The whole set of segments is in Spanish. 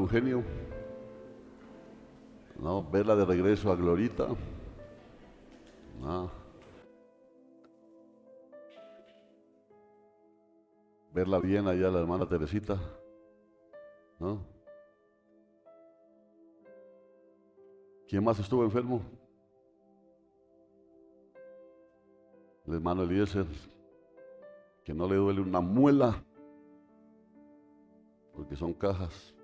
Eugenio, ¿no? Verla de regreso a Glorita, ¿no? Verla bien allá la hermana Teresita, ¿no? ¿Quién más estuvo enfermo? El hermano Eliezer, que no le duele una muela, porque son cajas.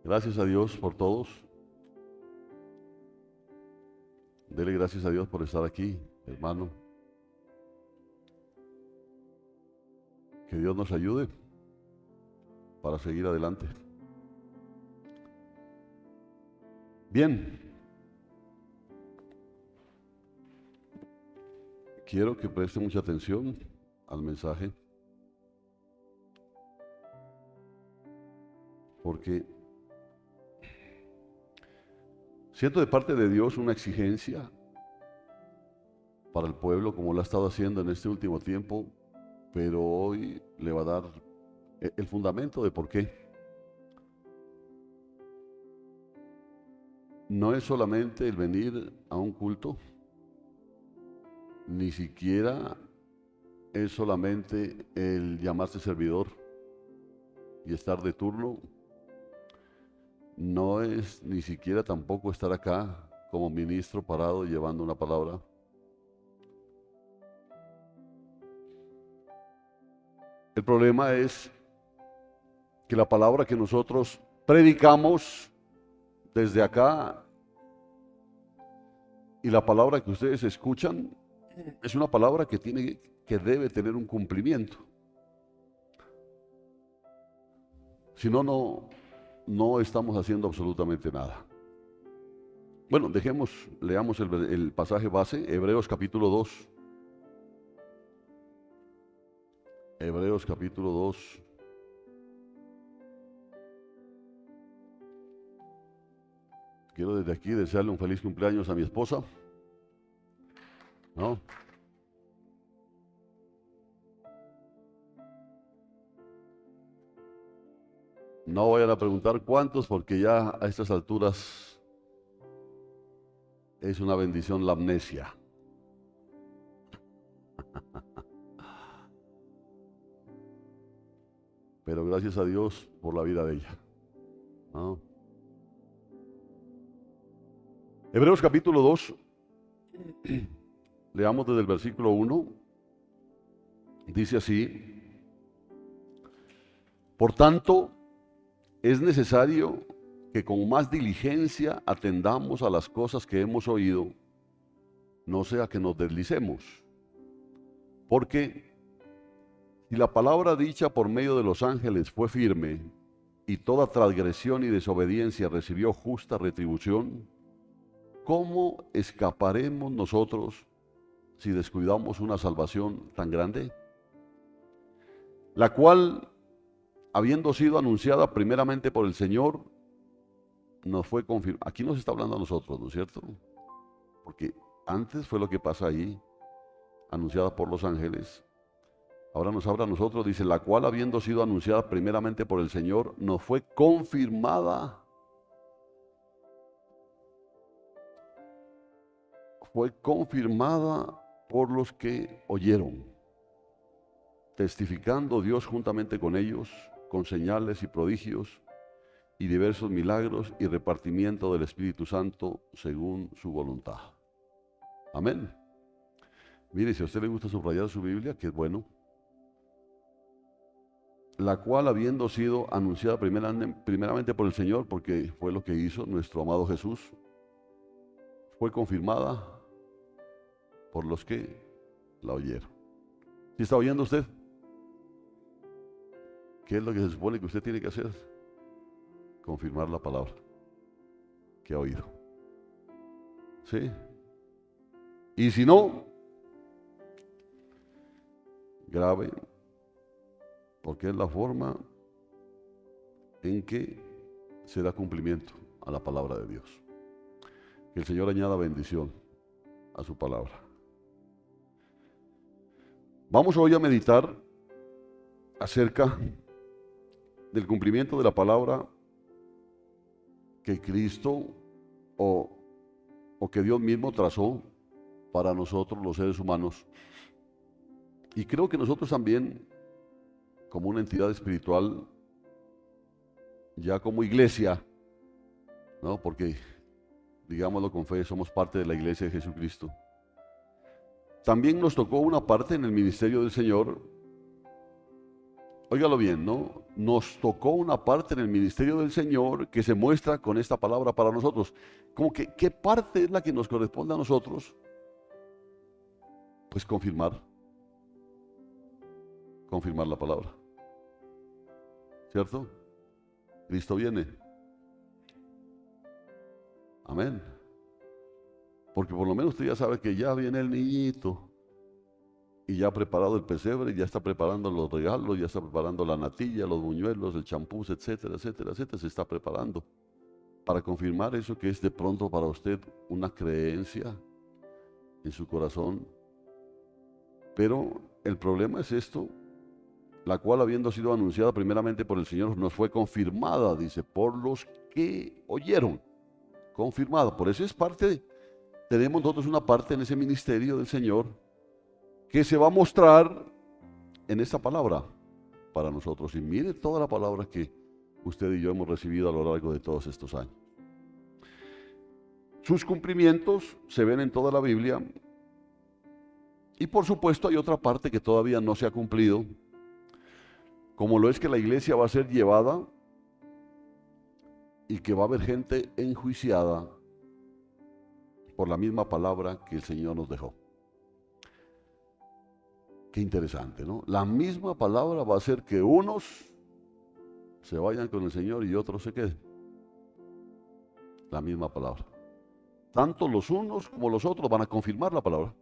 Gracias a Dios por todos. Dele gracias a Dios por estar aquí, hermano. Que Dios nos ayude para seguir adelante. Bien. Quiero que preste mucha atención al mensaje, porque siento de parte de Dios una exigencia para el pueblo, como lo ha estado haciendo en este último tiempo, pero hoy le va a dar el fundamento de por qué. No es solamente el venir a un culto, ni siquiera es solamente el llamarse servidor y estar de turno, no es ni siquiera tampoco estar acá como ministro parado llevando una palabra. El problema es que la palabra que nosotros predicamos desde acá y la palabra que ustedes escuchan es una palabra que debe tener un cumplimiento. Si no, no estamos haciendo absolutamente nada. Bueno, leamos el pasaje base, Hebreos capítulo 2. Hebreos capítulo 2. Quiero desde aquí desearle un feliz cumpleaños a mi esposa, ¿no? No vayan a preguntar cuántos, porque ya a estas alturas es una bendición la amnesia. Pero gracias a Dios por la vida de ella, ¿no? Hebreos capítulo 2, leamos desde el versículo 1, dice así: por tanto, es necesario que con más diligencia atendamos a las cosas que hemos oído, no sea que nos deslicemos. Porque si la palabra dicha por medio de los ángeles fue firme, y toda transgresión y desobediencia recibió justa retribución, ¿cómo escaparemos nosotros si descuidamos una salvación tan grande? La cual, habiendo sido anunciada primeramente por el Señor, nos fue confirmada. Aquí nos está hablando a nosotros, ¿no es cierto? Porque antes fue lo que pasa ahí, anunciada por los ángeles. Ahora nos habla a nosotros, dice, la cual habiendo sido anunciada primeramente por el Señor, nos fue confirmada. Fue confirmada por los que oyeron, testificando Dios juntamente con ellos, con señales y prodigios, y diversos milagros y repartimiento del Espíritu Santo según su voluntad. Amén. Mire, si a usted le gusta subrayar su Biblia, que es bueno. La cual, habiendo sido anunciada primeramente por el Señor, porque fue lo que hizo nuestro amado Jesús, fue confirmada por los que la oyeron. ¿Sí está oyendo usted? ¿Qué es lo que se supone que usted tiene que hacer? Confirmar la palabra que ha oído. ¿Sí? Y si no, grave, porque es la forma en que se da cumplimiento a la palabra de Dios. Que el Señor añada bendición a su palabra. Vamos hoy a meditar acerca del cumplimiento de la palabra que Cristo o que Dios mismo trazó para nosotros los seres humanos. Y creo que nosotros también, como una entidad espiritual, ya como iglesia, ¿no? Porque, digámoslo con fe, somos parte de la iglesia de Jesucristo. También nos tocó una parte en el ministerio del Señor. Óigalo bien, ¿no? Nos tocó una parte en el ministerio del Señor que se muestra con esta palabra para nosotros. Como que, ¿qué parte es la que nos corresponde a nosotros? Pues confirmar la palabra. ¿Cierto? Cristo viene. Amén. Porque por lo menos usted ya sabe que ya viene el niñito y ya ha preparado el pesebre, ya está preparando los regalos, ya está preparando la natilla, los buñuelos, el champús, etcétera, etcétera, etcétera. Se está preparando para confirmar eso que es de pronto para usted una creencia en su corazón. Pero el problema es esto, la cual habiendo sido anunciada primeramente por el Señor, nos fue confirmada, dice, por los que oyeron. Confirmada. Por eso es parte, tenemos nosotros una parte en ese ministerio del Señor que se va a mostrar en esta palabra para nosotros. Y mire toda la palabra que usted y yo hemos recibido a lo largo de todos estos años. Sus cumplimientos se ven en toda la Biblia. Y por supuesto hay otra parte que todavía no se ha cumplido, como lo es que la iglesia va a ser llevada y que va a haber gente enjuiciada por la misma palabra que el Señor nos dejó. Qué interesante, ¿no? La misma palabra va a hacer que unos se vayan con el Señor y otros se queden. La misma palabra. Tanto los unos como los otros van a confirmar la palabra.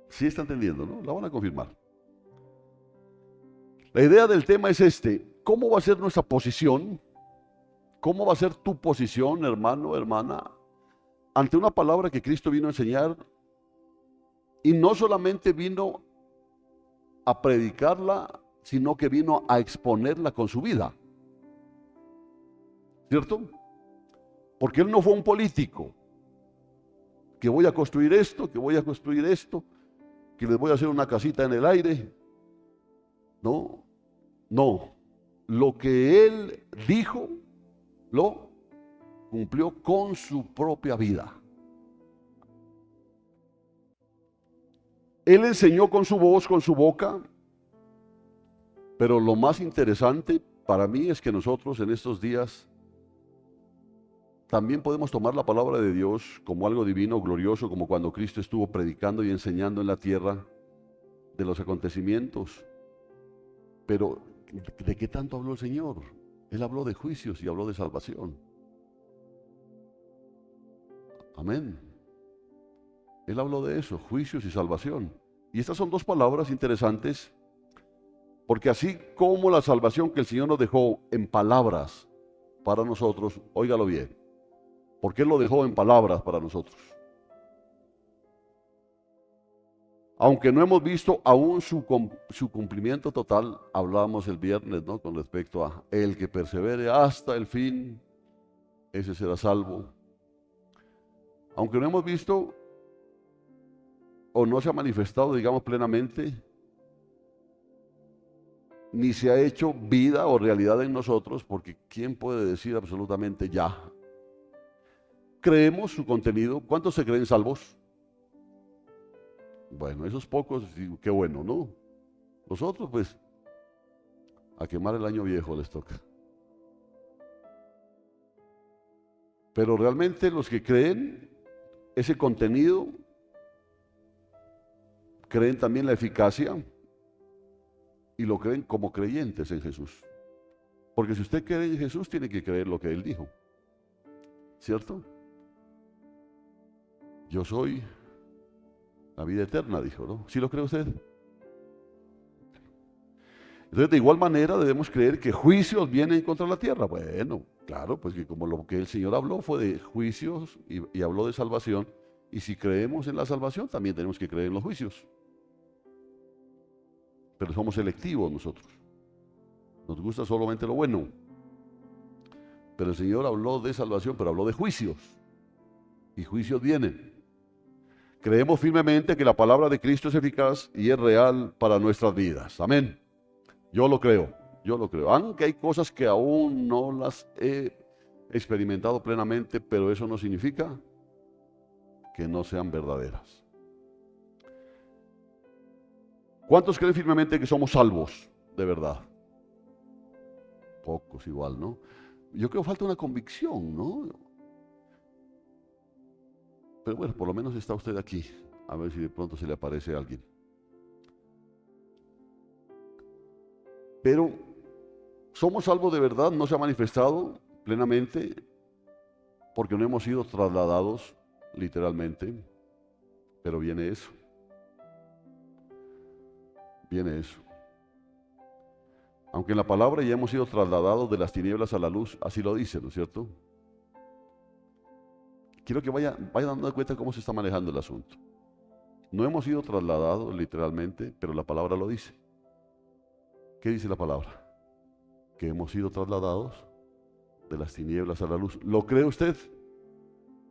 Sí está entendiendo, ¿no? La van a confirmar. La idea del tema es este: ¿cómo va a ser nuestra posición? ¿Cómo va a ser tu posición, hermano, hermana, ante una palabra que Cristo vino a enseñar? Y no solamente vino a predicarla, sino que vino a exponerla con su vida. ¿Cierto? Porque Él no fue un político, que voy a construir esto, que voy a construir esto, que les voy a hacer una casita en el aire. No, no. Lo que Él dijo, lo cumplió con su propia vida. Él enseñó con su voz, con su boca, pero lo más interesante para mí es que nosotros en estos días también podemos tomar la palabra de Dios como algo divino, glorioso, como cuando Cristo estuvo predicando y enseñando en la tierra de los acontecimientos. Pero, ¿de qué tanto habló el Señor? Él habló de juicios y habló de salvación. Amén. Él habló de eso, juicios y salvación. Y estas son dos palabras interesantes, porque así como la salvación que el Señor nos dejó en palabras para nosotros, óigalo bien, ¿por qué lo dejó en palabras para nosotros? Aunque no hemos visto aún su cumplimiento total, hablábamos el viernes, ¿no?, con respecto a el que persevere hasta el fin, ese será salvo. Aunque no hemos visto o no se ha manifestado, digamos, plenamente, ni se ha hecho vida o realidad en nosotros, porque ¿quién puede decir absolutamente ya? Creemos su contenido. ¿Cuántos se creen salvos? Bueno, esos pocos, qué bueno, ¿no? Los otros, pues, a quemar el año viejo les toca. Pero realmente los que creen ese contenido, creen también la eficacia y lo creen como creyentes en Jesús. Porque si usted cree en Jesús, tiene que creer lo que Él dijo. ¿Cierto? Yo soy la vida eterna, dijo, ¿no? ¿Sí lo cree usted? Entonces, de igual manera debemos creer que juicios vienen contra la tierra. Bueno, claro, pues que como lo que el Señor habló fue de juicios y habló de salvación, y si creemos en la salvación, también tenemos que creer en los juicios. pero somos selectivos nosotros. Nos gusta solamente lo bueno. Pero el Señor habló de salvación, pero habló de juicios. Y juicios vienen. Creemos firmemente que la palabra de Cristo es eficaz y es real para nuestras vidas. Amén. Yo lo creo. Aunque hay cosas que aún no las he experimentado plenamente, pero eso no significa que no sean verdaderas. ¿Cuántos creen firmemente que somos salvos de verdad? Pocos igual, ¿no? Yo creo que falta una convicción, ¿no? Pero bueno, por lo menos está usted aquí. A ver si de pronto se le aparece alguien. Pero somos salvos de verdad, no se ha manifestado plenamente porque no hemos sido trasladados literalmente. Pero viene eso. Viene eso. Aunque en la palabra ya hemos sido trasladados de las tinieblas a la luz, así lo dice, ¿no es cierto? Quiero que vaya dando cuenta cómo se está manejando el asunto. No hemos sido trasladados literalmente, pero la palabra lo dice. ¿Qué dice la palabra? Que hemos sido trasladados de las tinieblas a la luz. ¿Lo cree usted?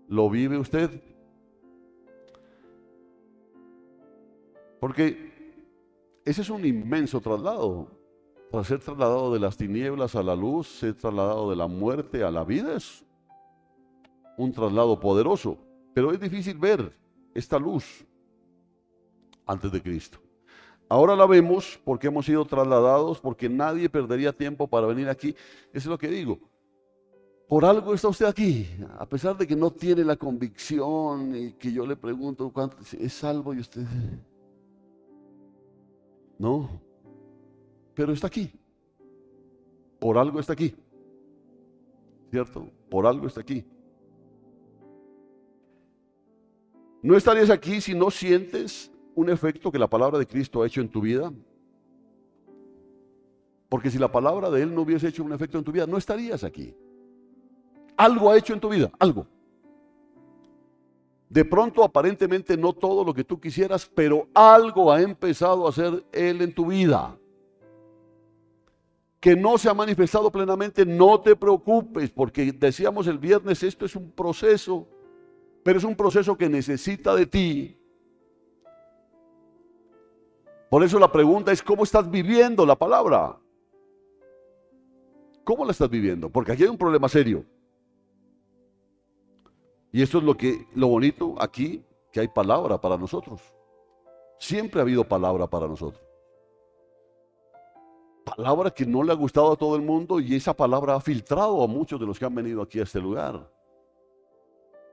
¿Lo vive usted? Porque ese es un inmenso traslado. Para ser trasladado de las tinieblas a la luz, ser trasladado de la muerte a la vida es un traslado poderoso. Pero es difícil ver esta luz antes de Cristo. Ahora la vemos porque hemos sido trasladados, porque nadie perdería tiempo para venir aquí. Eso es lo que digo. Por algo está usted aquí, a pesar de que no tiene la convicción y que yo le pregunto, ¿cuánto es salvo? Y usted, no, pero está aquí. Por algo está aquí, ¿cierto? Por algo está aquí. No estarías aquí si no sientes un efecto que la palabra de Cristo ha hecho en tu vida. Porque si la palabra de Él no hubiese hecho un efecto en tu vida, no estarías aquí. Algo ha hecho en tu vida, algo. De pronto, aparentemente no todo lo que tú quisieras, pero algo ha empezado a hacer Él en tu vida. Que no se ha manifestado plenamente, no te preocupes, porque decíamos el viernes, esto es un proceso, pero es un proceso que necesita de ti. Por eso la pregunta es, ¿cómo estás viviendo la palabra? ¿Cómo la estás viviendo? Porque aquí hay un problema serio. Y esto es lo bonito aquí, que hay palabra para nosotros. Siempre ha habido palabra para nosotros. Palabra que no le ha gustado a todo el mundo y esa palabra ha filtrado a muchos de los que han venido aquí a este lugar.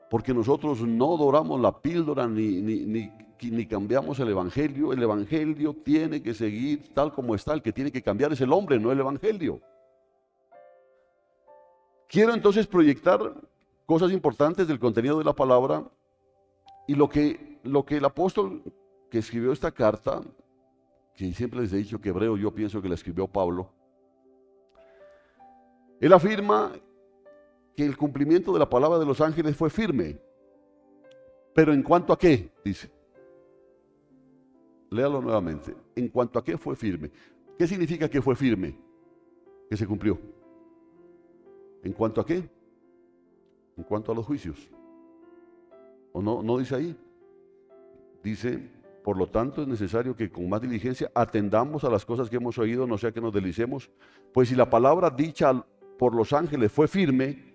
Porque nosotros no doramos la píldora ni cambiamos el evangelio. El evangelio tiene que seguir tal como está. El que tiene que cambiar es el hombre, no el evangelio. Quiero entonces proyectar cosas importantes del contenido de la palabra y lo que el apóstol que escribió esta carta, que siempre les he dicho que hebreo, yo pienso que la escribió Pablo, él afirma que el cumplimiento de la palabra de los ángeles fue firme. ¿Pero en cuanto a qué? Dice. Léalo nuevamente. ¿En cuanto a qué fue firme? ¿Qué significa que fue firme? Que se cumplió. ¿En cuanto a qué? En cuanto a los juicios. ¿O no dice ahí? Dice, por lo tanto es necesario que con más diligencia atendamos a las cosas que hemos oído, no sea que nos deslicemos. Pues si la palabra dicha por los ángeles fue firme,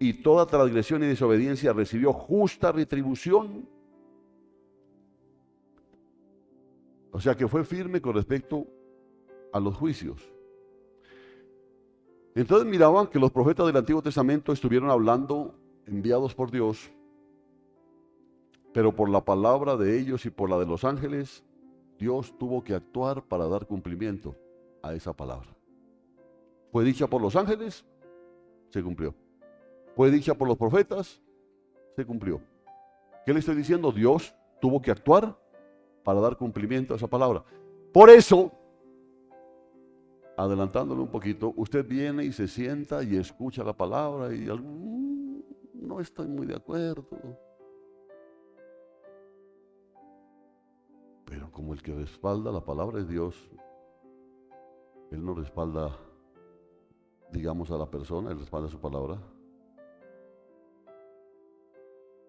y toda transgresión y desobediencia recibió justa retribución. O sea que fue firme con respecto a los juicios. Entonces miraban que los profetas del Antiguo Testamento estuvieron hablando, enviados por Dios, pero por la palabra de ellos y por la de los ángeles, Dios tuvo que actuar para dar cumplimiento a esa palabra. Fue dicha por los ángeles, se cumplió. Fue dicha por los profetas, se cumplió. ¿Qué le estoy diciendo? Dios tuvo que actuar para dar cumplimiento a esa palabra. Por eso, adelantándole un poquito, usted viene y se sienta y escucha la palabra y no estoy muy de acuerdo. Pero como el que respalda la palabra es Dios, Él no respalda, digamos, a la persona, Él respalda su palabra.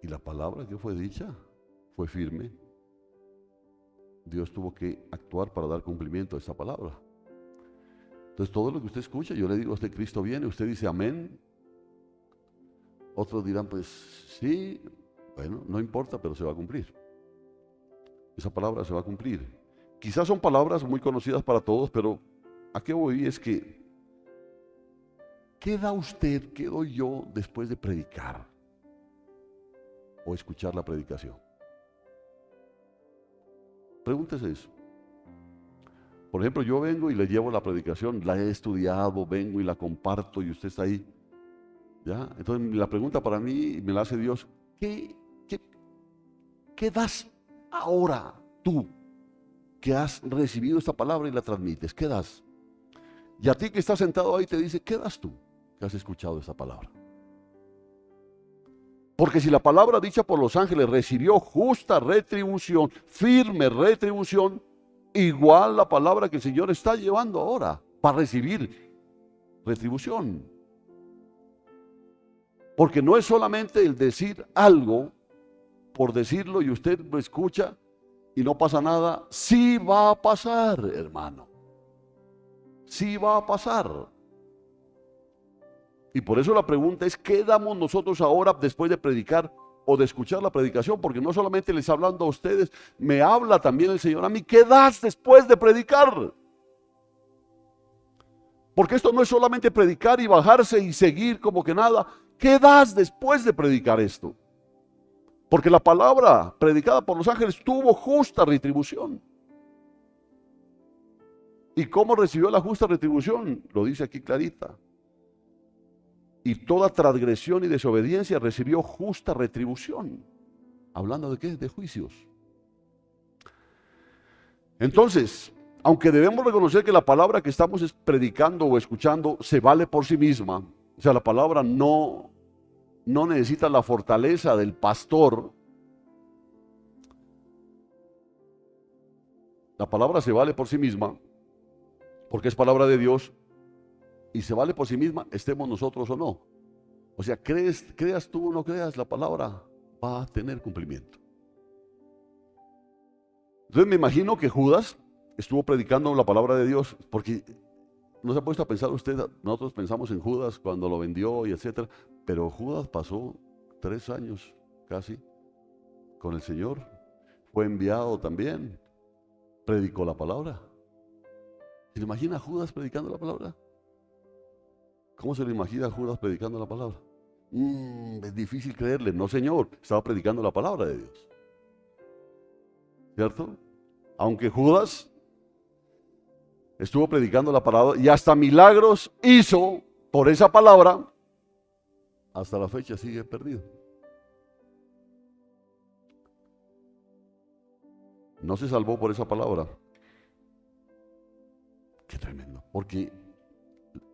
Y la palabra que fue dicha fue firme. Dios tuvo que actuar para dar cumplimiento a esa palabra. Entonces todo lo que usted escucha, yo le digo a usted, Cristo viene, usted dice amén. Otros dirán, pues sí, bueno, no importa, pero se va a cumplir. Esa palabra se va a cumplir. Quizás son palabras muy conocidas para todos, pero ¿a qué voy? Es que, ¿qué da usted, qué doy yo después de predicar o escuchar la predicación? Pregúntese eso. Por ejemplo, yo vengo y le llevo la predicación, la he estudiado, vengo y la comparto y usted está ahí. ¿Ya? Entonces la pregunta para mí me la hace Dios, ¿qué das ahora tú que has recibido esta palabra y la transmites? ¿Qué das? Y a ti que estás sentado ahí te dice, ¿qué das tú que has escuchado esta palabra? Porque si la palabra dicha por los ángeles recibió justa retribución, firme retribución, igual la palabra que el Señor está llevando ahora para recibir retribución. Porque no es solamente el decir algo por decirlo y usted lo escucha y no pasa nada. Sí va a pasar, hermano. Sí va a pasar. Y por eso la pregunta es, ¿qué damos nosotros ahora después de predicar o de escuchar la predicación? Porque no solamente les hablando a ustedes, me habla también el Señor a mí. ¿Qué das después de predicar? Porque esto no es solamente predicar y bajarse y seguir como que nada. ¿Qué das después de predicar esto? Porque la palabra predicada por los ángeles tuvo justa retribución. ¿Y cómo recibió la justa retribución? Lo dice aquí clarita. Y toda transgresión y desobediencia recibió justa retribución. ¿Hablando de qué? De juicios. Entonces, aunque debemos reconocer que la palabra que estamos predicando o escuchando se vale por sí misma, o sea, la palabra no necesita la fortaleza del pastor. La palabra se vale por sí misma, porque es palabra de Dios, y se vale por sí misma, estemos nosotros o no. O sea, creas tú o no creas, la palabra va a tener cumplimiento. Entonces me imagino que Judas estuvo predicando la palabra de Dios, porque no se ha puesto a pensar usted, nosotros pensamos en Judas cuando lo vendió y etcétera, pero Judas pasó 3 años casi con el Señor, fue enviado también, predicó la palabra. ¿Se le imagina a Judas predicando la palabra? ¿Cómo se le imagina a Judas predicando la palabra? Es difícil creerle. No, Señor, estaba predicando la palabra de Dios. ¿Cierto? Aunque Judas estuvo predicando la palabra y hasta milagros hizo por esa palabra, hasta la fecha sigue perdido. No se salvó por esa palabra. Qué tremendo. Porque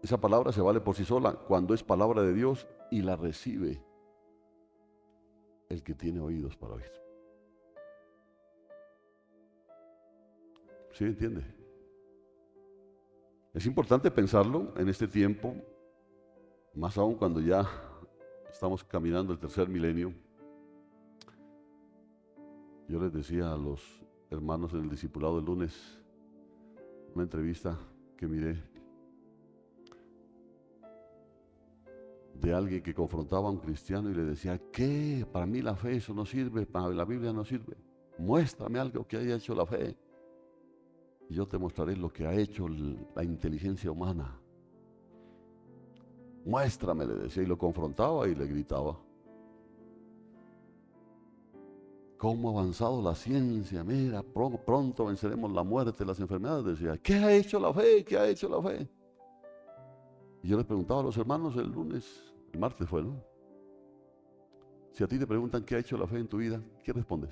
esa palabra se vale por sí sola cuando es palabra de Dios y la recibe el que tiene oídos para oír. ¿Sí entiende? Es importante pensarlo en este tiempo, más aún cuando ya estamos caminando el tercer milenio. Yo les decía a los hermanos en el discipulado del lunes, una entrevista que miré de alguien que confrontaba a un cristiano y le decía, ¿qué? Para mí la fe eso no sirve, para la Biblia no sirve. Muéstrame algo que haya hecho la fe y yo te mostraré lo que ha hecho la inteligencia humana. Muéstrame, le decía, y lo confrontaba y le gritaba. ¿Cómo ha avanzado la ciencia? Mira, pronto venceremos la muerte, las enfermedades. Decía, ¿qué ha hecho la fe? ¿Qué ha hecho la fe? Y yo les preguntaba a los hermanos el lunes, el martes fue, ¿no? Si a ti te preguntan qué ha hecho la fe en tu vida, ¿qué respondes?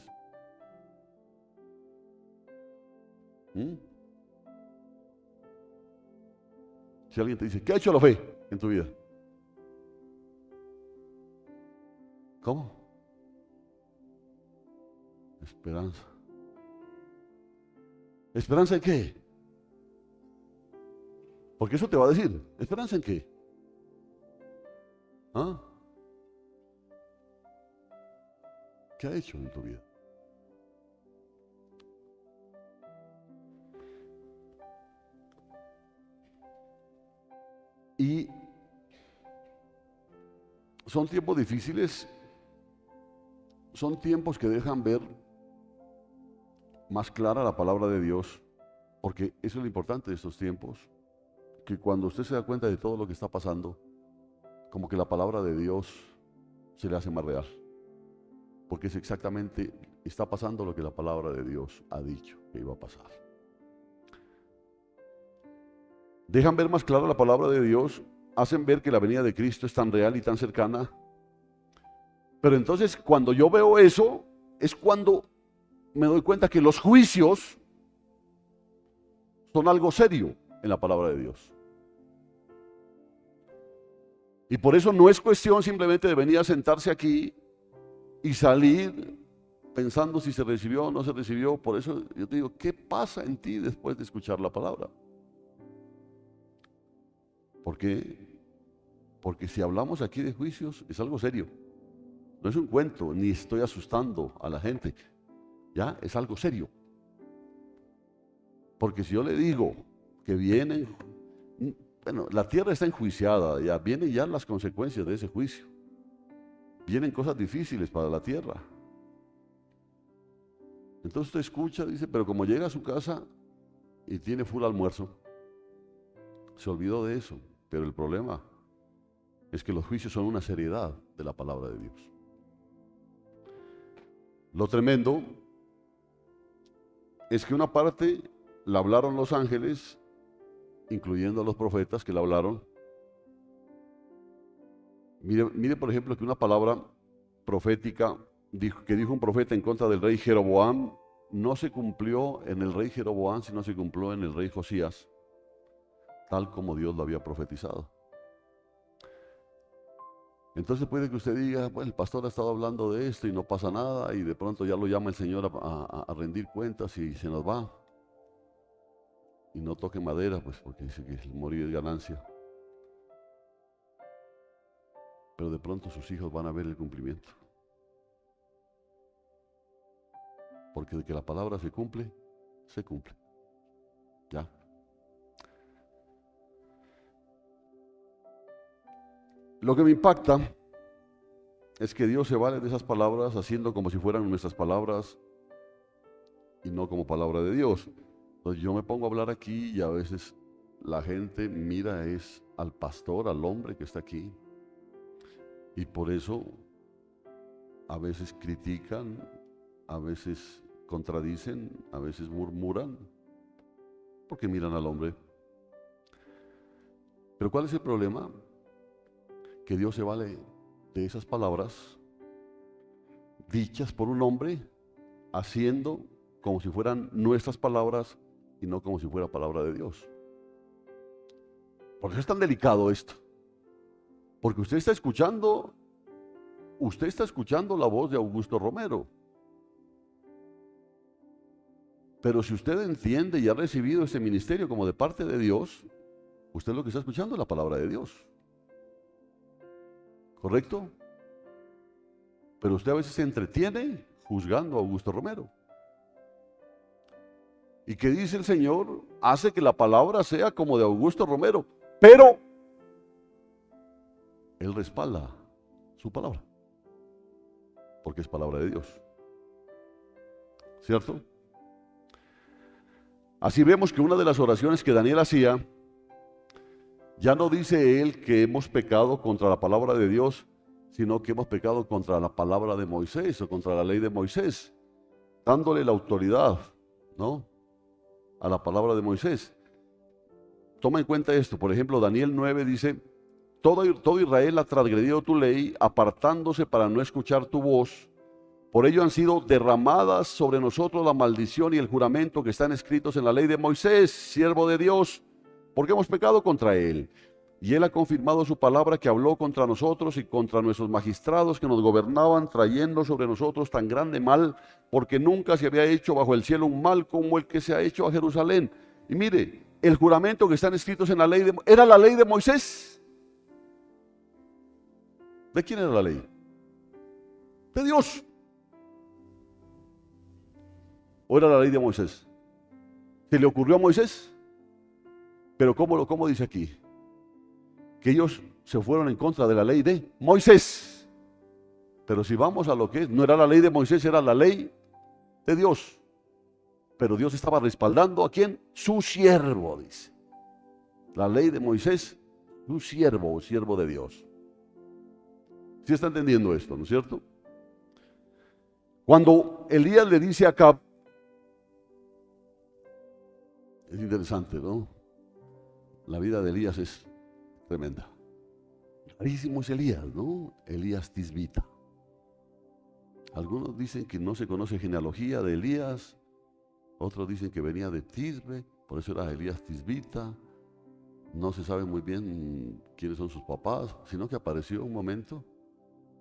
Si alguien te dice, ¿qué ha hecho la fe en tu vida? ¿Cómo? Esperanza. ¿Esperanza en qué? Porque eso te va a decir, ¿esperanza en qué? ¿Ah? ¿Qué ha hecho en tu vida? Y son tiempos difíciles, son tiempos que dejan ver más clara la palabra de Dios, porque eso es lo importante de estos tiempos, que cuando usted se da cuenta de todo lo que está pasando, como que la palabra de Dios se le hace más real, porque es exactamente, está pasando lo que la palabra de Dios ha dicho que iba a pasar. Dejan ver más clara la palabra de Dios, hacen ver que la venida de Cristo es tan real y tan cercana. Pero entonces cuando yo veo eso, es cuando me doy cuenta que los juicios son algo serio en la palabra de Dios. Y por eso no es cuestión simplemente de venir a sentarse aquí y salir pensando si se recibió o no se recibió. Por eso yo te digo, ¿qué pasa en ti después de escuchar la palabra? ¿Por qué? Porque si hablamos aquí de juicios es algo serio. No es un cuento, ni estoy asustando a la gente. Ya, es algo serio. Porque si yo le digo que vienen, bueno, la tierra está enjuiciada, ya vienen ya las consecuencias de ese juicio. Vienen cosas difíciles para la tierra. Entonces usted escucha, dice, pero como llega a su casa y tiene full almuerzo, se olvidó de eso. Pero el problema es que los juicios son una seriedad de la palabra de Dios. Lo tremendo es que una parte la hablaron los ángeles, incluyendo a los profetas que la hablaron. Mire por ejemplo que una palabra profética que dijo un profeta en contra del rey Jeroboam no se cumplió en el rey Jeroboam, sino se cumplió en el rey Josías, tal como Dios lo había profetizado. Entonces puede que usted diga, bueno, el pastor ha estado hablando de esto y no pasa nada, y de pronto ya lo llama el Señor a rendir cuentas y se nos va. Y no toque madera, pues porque dice que el morir es ganancia. Pero de pronto sus hijos van a ver el cumplimiento. Porque de que la palabra se cumple, se cumple. ¿Ya? Lo que me impacta es que Dios se vale de esas palabras haciendo como si fueran nuestras palabras y no como palabra de Dios. Entonces yo me pongo a hablar aquí y a veces la gente mira es al pastor, al hombre que está aquí. Y por eso a veces critican, a veces contradicen, a veces murmuran, porque miran al hombre. Pero ¿cuál es el problema? Que Dios se vale de esas palabras dichas por un hombre, haciendo como si fueran nuestras palabras y no como si fuera palabra de Dios. Por eso es tan delicado esto. Porque usted está escuchando la voz de Augusto Romero. Pero si usted entiende y ha recibido ese ministerio como de parte de Dios, usted lo que está escuchando es la palabra de Dios. ¿Correcto? Pero usted a veces se entretiene juzgando a Augusto Romero. ¿Y qué dice el Señor? Hace que la palabra sea como de Augusto Romero, pero Él respalda su palabra, porque es palabra de Dios. ¿Cierto? Así vemos que una de las oraciones que Daniel hacía, ya no dice él que hemos pecado contra la palabra de Dios, sino que hemos pecado contra la palabra de Moisés o contra la ley de Moisés, dándole la autoridad, ¿no?, a la palabra de Moisés. Toma en cuenta esto, por ejemplo, Daniel 9 dice, todo Israel ha transgredido tu ley, apartándose para no escuchar tu voz. Por ello han sido derramadas sobre nosotros la maldición y el juramento que están escritos en la ley de Moisés, siervo de Dios, porque hemos pecado contra él. Y él ha confirmado su palabra que habló contra nosotros y contra nuestros magistrados que nos gobernaban, trayendo sobre nosotros tan grande mal, porque nunca se había hecho bajo el cielo un mal como el que se ha hecho a Jerusalén. Y mire, el juramento que están escritos en la ley ¿era la ley de Moisés? ¿De quién era la ley? De Dios. ¿O era la ley de Moisés? ¿Se le ocurrió a Moisés? Pero ¿cómo dice aquí? Que ellos se fueron en contra de la ley de Moisés. Pero si vamos a lo que es, no era la ley de Moisés, era la ley de Dios. Pero Dios estaba respaldando ¿a quién? Su siervo, dice. La ley de Moisés, su siervo o siervo de Dios. ¿Sí está entendiendo esto, no es cierto? Cuando Elías le dice a Acab, es interesante, ¿no? La vida de Elías es tremenda. Rarísimo es Elías, ¿no? Elías Tisbita. Algunos dicen que no se conoce genealogía de Elías, otros dicen que venía de Tisbe, por eso era Elías Tisbita. No se sabe muy bien quiénes son sus papás, sino que apareció un momento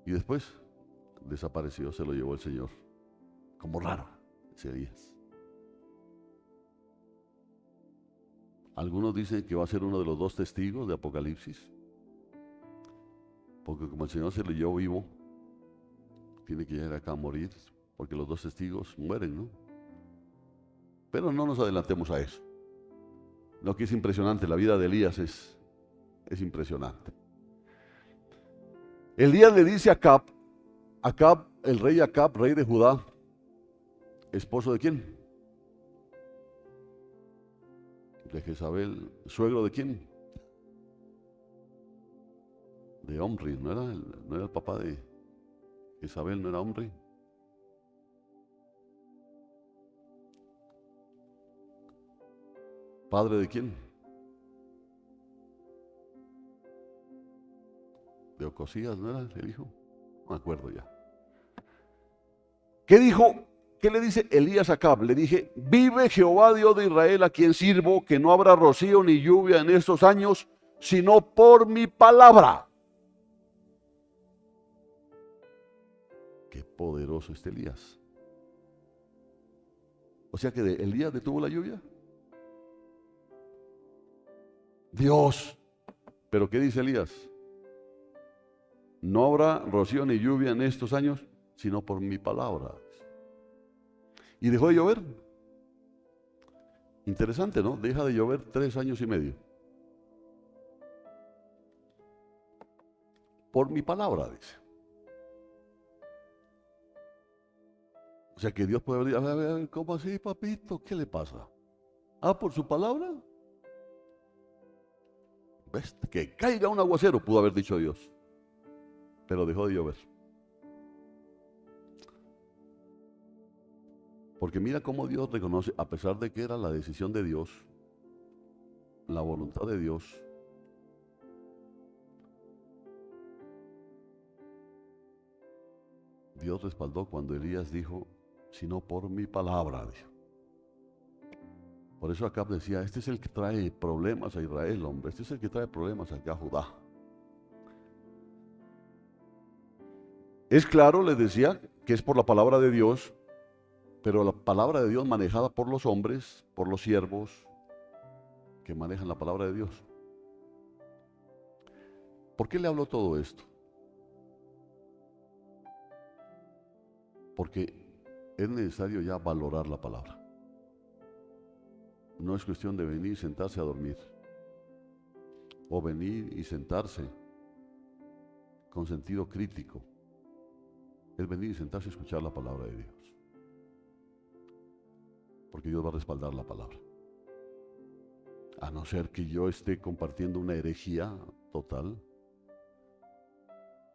y después desapareció, se lo llevó el Señor. Como raro, ese Elías. Algunos dicen que va a ser uno de los 2 testigos de Apocalipsis, porque como el Señor se lo llevó vivo, tiene que llegar acá a morir, porque los 2 testigos mueren, ¿no? Pero no nos adelantemos a eso. Lo que es impresionante, la vida de Elías es impresionante. Elías le dice a Acab, el rey Acab, rey de Judá, ¿esposo de quién? De Jezabel. ¿Suegro de quién? De Omri, ¿no era el papá de Jezabel, no era Omri? ¿Padre de quién? De Ocosías, ¿no era el hijo? No me acuerdo ya. ¿Qué dijo? ¿Qué le dice Elías a Acab? Le dije, vive Jehová Dios de Israel a quien sirvo, que no habrá rocío ni lluvia en estos años, sino por mi palabra. Qué poderoso este Elías. O sea que Elías detuvo la lluvia. Dios. ¿Pero qué dice Elías? No habrá rocío ni lluvia en estos años, sino por mi palabra. ¿Y dejó de llover? Interesante, ¿no? Deja de llover 3 años y medio. Por mi palabra, dice. O sea que Dios puede venir, a ver, ¿cómo así, papito? ¿Qué le pasa? Ah, por su palabra. ¿Ves? Que caiga un aguacero, pudo haber dicho Dios. Pero dejó de llover. Porque mira cómo Dios reconoce, a pesar de que era la decisión de Dios, la voluntad de Dios, Dios respaldó cuando Elías dijo, sino por mi palabra. Dijo. Por eso Acab decía, este es el que trae problemas a Israel, hombre, este es el que trae problemas acá a Judá. Es claro, les decía, que es por la palabra de Dios, pero la palabra de Dios manejada por los hombres, por los siervos que manejan la palabra de Dios. ¿Por qué le hablo todo esto? Porque es necesario ya valorar la palabra. No es cuestión de venir y sentarse a dormir, o venir y sentarse con sentido crítico. Es venir y sentarse a escuchar la palabra de Dios. Porque Dios va a respaldar la palabra. A no ser que yo esté compartiendo una herejía total.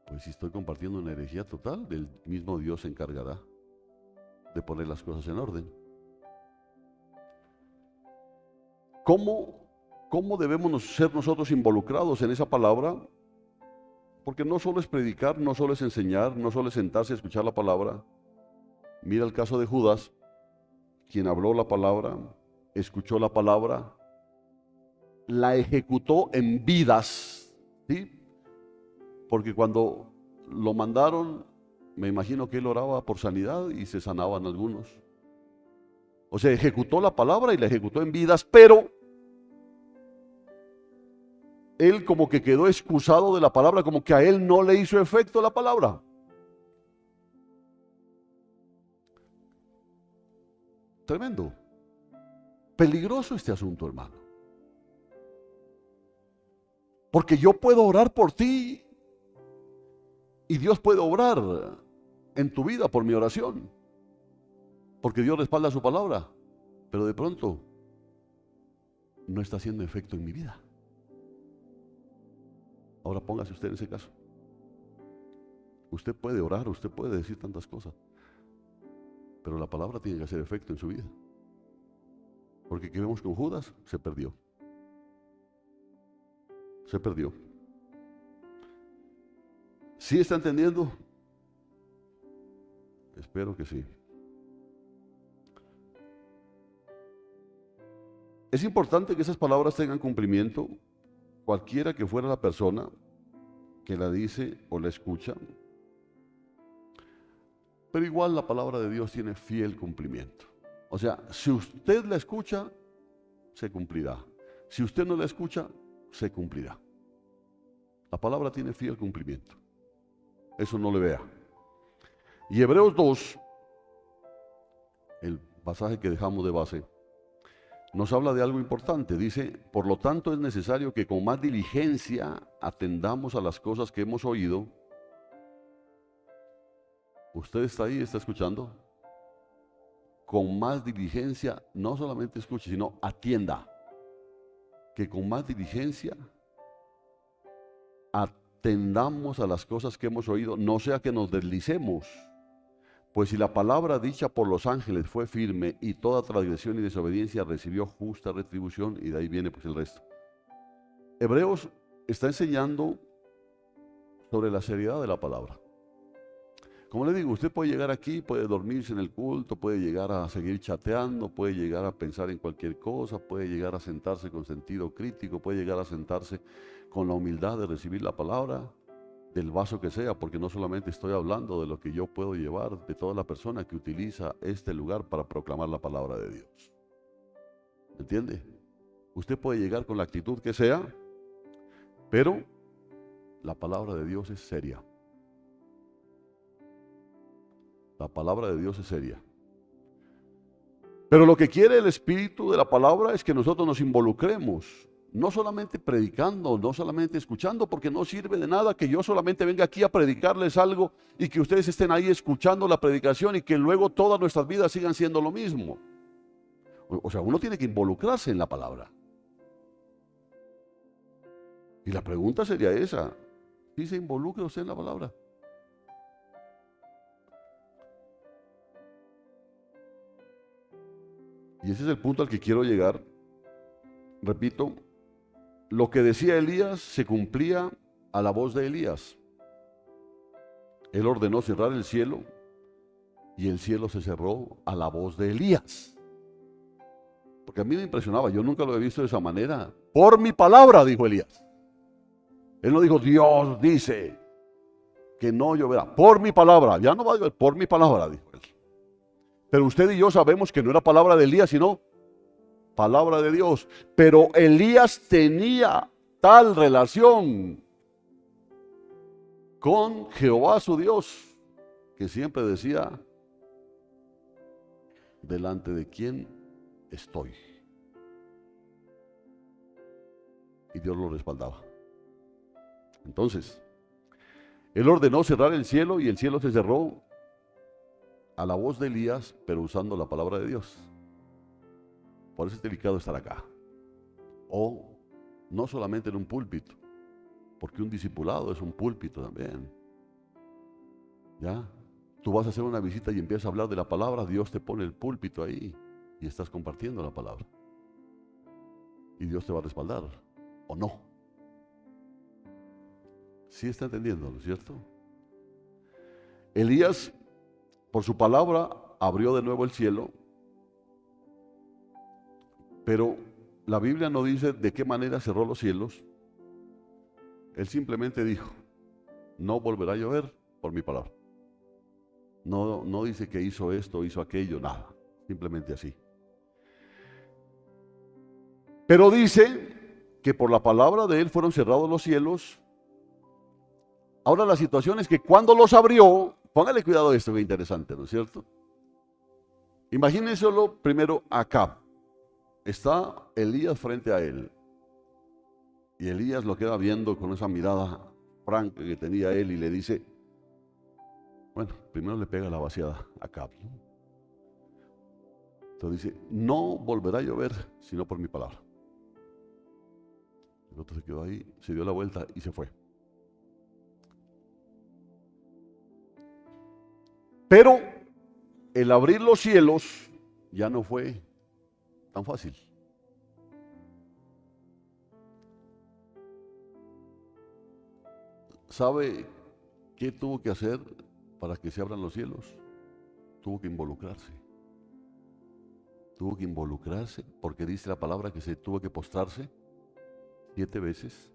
Pues si estoy compartiendo una herejía total, el mismo Dios se encargará de poner las cosas en orden. ¿Cómo debemos ser nosotros involucrados en esa palabra? Porque no solo es predicar, no solo es enseñar, no solo es sentarse a escuchar la palabra. Mira el caso de Judas, quien habló la palabra, escuchó la palabra, la ejecutó en vidas, ¿sí? Porque cuando lo mandaron, me imagino que él oraba por sanidad y se sanaban algunos. O sea, ejecutó la palabra y la ejecutó en vidas, pero él como que quedó excusado de la palabra, como que a él no le hizo efecto la palabra. Tremendo. Peligroso este asunto, hermano. Porque yo puedo orar por ti y Dios puede obrar en tu vida por mi oración. Porque Dios respalda su palabra. Pero de pronto no está haciendo efecto en mi vida. Ahora póngase usted en ese caso. Usted puede orar, usted puede decir tantas cosas, pero la palabra tiene que hacer efecto en su vida. Porque ¿qué vemos con Judas? Se perdió. Se perdió. ¿Sí está entendiendo? Espero que sí. Es importante que esas palabras tengan cumplimiento, cualquiera que fuera la persona que la dice o la escucha. Pero igual la palabra de Dios tiene fiel cumplimiento. O sea, si usted la escucha, se cumplirá. Si usted no la escucha, se cumplirá. La palabra tiene fiel cumplimiento. Eso no le vea. Y Hebreos 2, el pasaje que dejamos de base, nos habla de algo importante. Dice, por lo tanto es necesario que con más diligencia atendamos a las cosas que hemos oído. ¿Usted está ahí, está escuchando? Con más diligencia, no solamente escuche, sino atienda. Que con más diligencia atendamos a las cosas que hemos oído, no sea que nos deslicemos. Pues si la palabra dicha por los ángeles fue firme y toda transgresión y desobediencia recibió justa retribución, y de ahí viene pues el resto. Hebreos está enseñando sobre la seriedad de la palabra. Como le digo, usted puede llegar aquí, puede dormirse en el culto, puede llegar a seguir chateando, puede llegar a pensar en cualquier cosa, puede llegar a sentarse con sentido crítico, puede llegar a sentarse con la humildad de recibir la palabra del vaso que sea, porque no solamente estoy hablando de lo que yo puedo llevar de toda la persona que utiliza este lugar para proclamar la palabra de Dios. ¿Me entiende? Usted puede llegar con la actitud que sea, pero la palabra de Dios es seria. La palabra de Dios es seria. Pero lo que quiere el espíritu de la palabra es que nosotros nos involucremos, no solamente predicando, no solamente escuchando, porque no sirve de nada que yo solamente venga aquí a predicarles algo y que ustedes estén ahí escuchando la predicación y que luego todas nuestras vidas sigan siendo lo mismo. O sea, uno tiene que involucrarse en la palabra. Y la pregunta sería esa: ¿sí se involucra usted en la palabra? Y ese es el punto al que quiero llegar. Repito, lo que decía Elías se cumplía a la voz de Elías. Él ordenó cerrar el cielo y el cielo se cerró a la voz de Elías. Porque a mí me impresionaba, yo nunca lo he visto de esa manera. Por mi palabra, dijo Elías. Él no dijo, Dios dice que no lloverá. Por mi palabra, ya no va a llover, por mi palabra, dijo él. Pero usted y yo sabemos que no era palabra de Elías, sino palabra de Dios. Pero Elías tenía tal relación con Jehová su Dios, que siempre decía, delante de quién estoy. Y Dios lo respaldaba. Entonces, él ordenó cerrar el cielo y el cielo se cerró a la voz de Elías, pero usando la palabra de Dios. Por eso es delicado estar acá. O no solamente en un púlpito, porque un discipulado es un púlpito también. ¿Ya? Tú vas a hacer una visita y empiezas a hablar de la palabra, Dios te pone el púlpito ahí y estás compartiendo la palabra. Y Dios te va a respaldar, ¿o no? ¿Sí está entendiendo, no es cierto? Elías, por su palabra, abrió de nuevo el cielo, pero la Biblia no dice de qué manera cerró los cielos. Él simplemente dijo, no volverá a llover por mi palabra. No dice que hizo esto, hizo aquello, nada, simplemente así. Pero dice que por la palabra de él fueron cerrados los cielos. Ahora la situación es que cuando los abrió, póngale cuidado a esto que es interesante, ¿no es cierto? Imagínenselo primero Acab. Está Elías frente a él. Y Elías lo queda viendo con esa mirada franca que tenía él y le dice, bueno, primero le pega la vaciada a Acab, ¿no? Entonces dice, no volverá a llover sino por mi palabra. El otro se quedó ahí, se dio la vuelta y se fue. Pero el abrir los cielos ya no fue tan fácil. ¿Sabe qué tuvo que hacer para que se abran los cielos? Tuvo que involucrarse. Tuvo que involucrarse porque dice la palabra que se tuvo que postrarse 7 veces.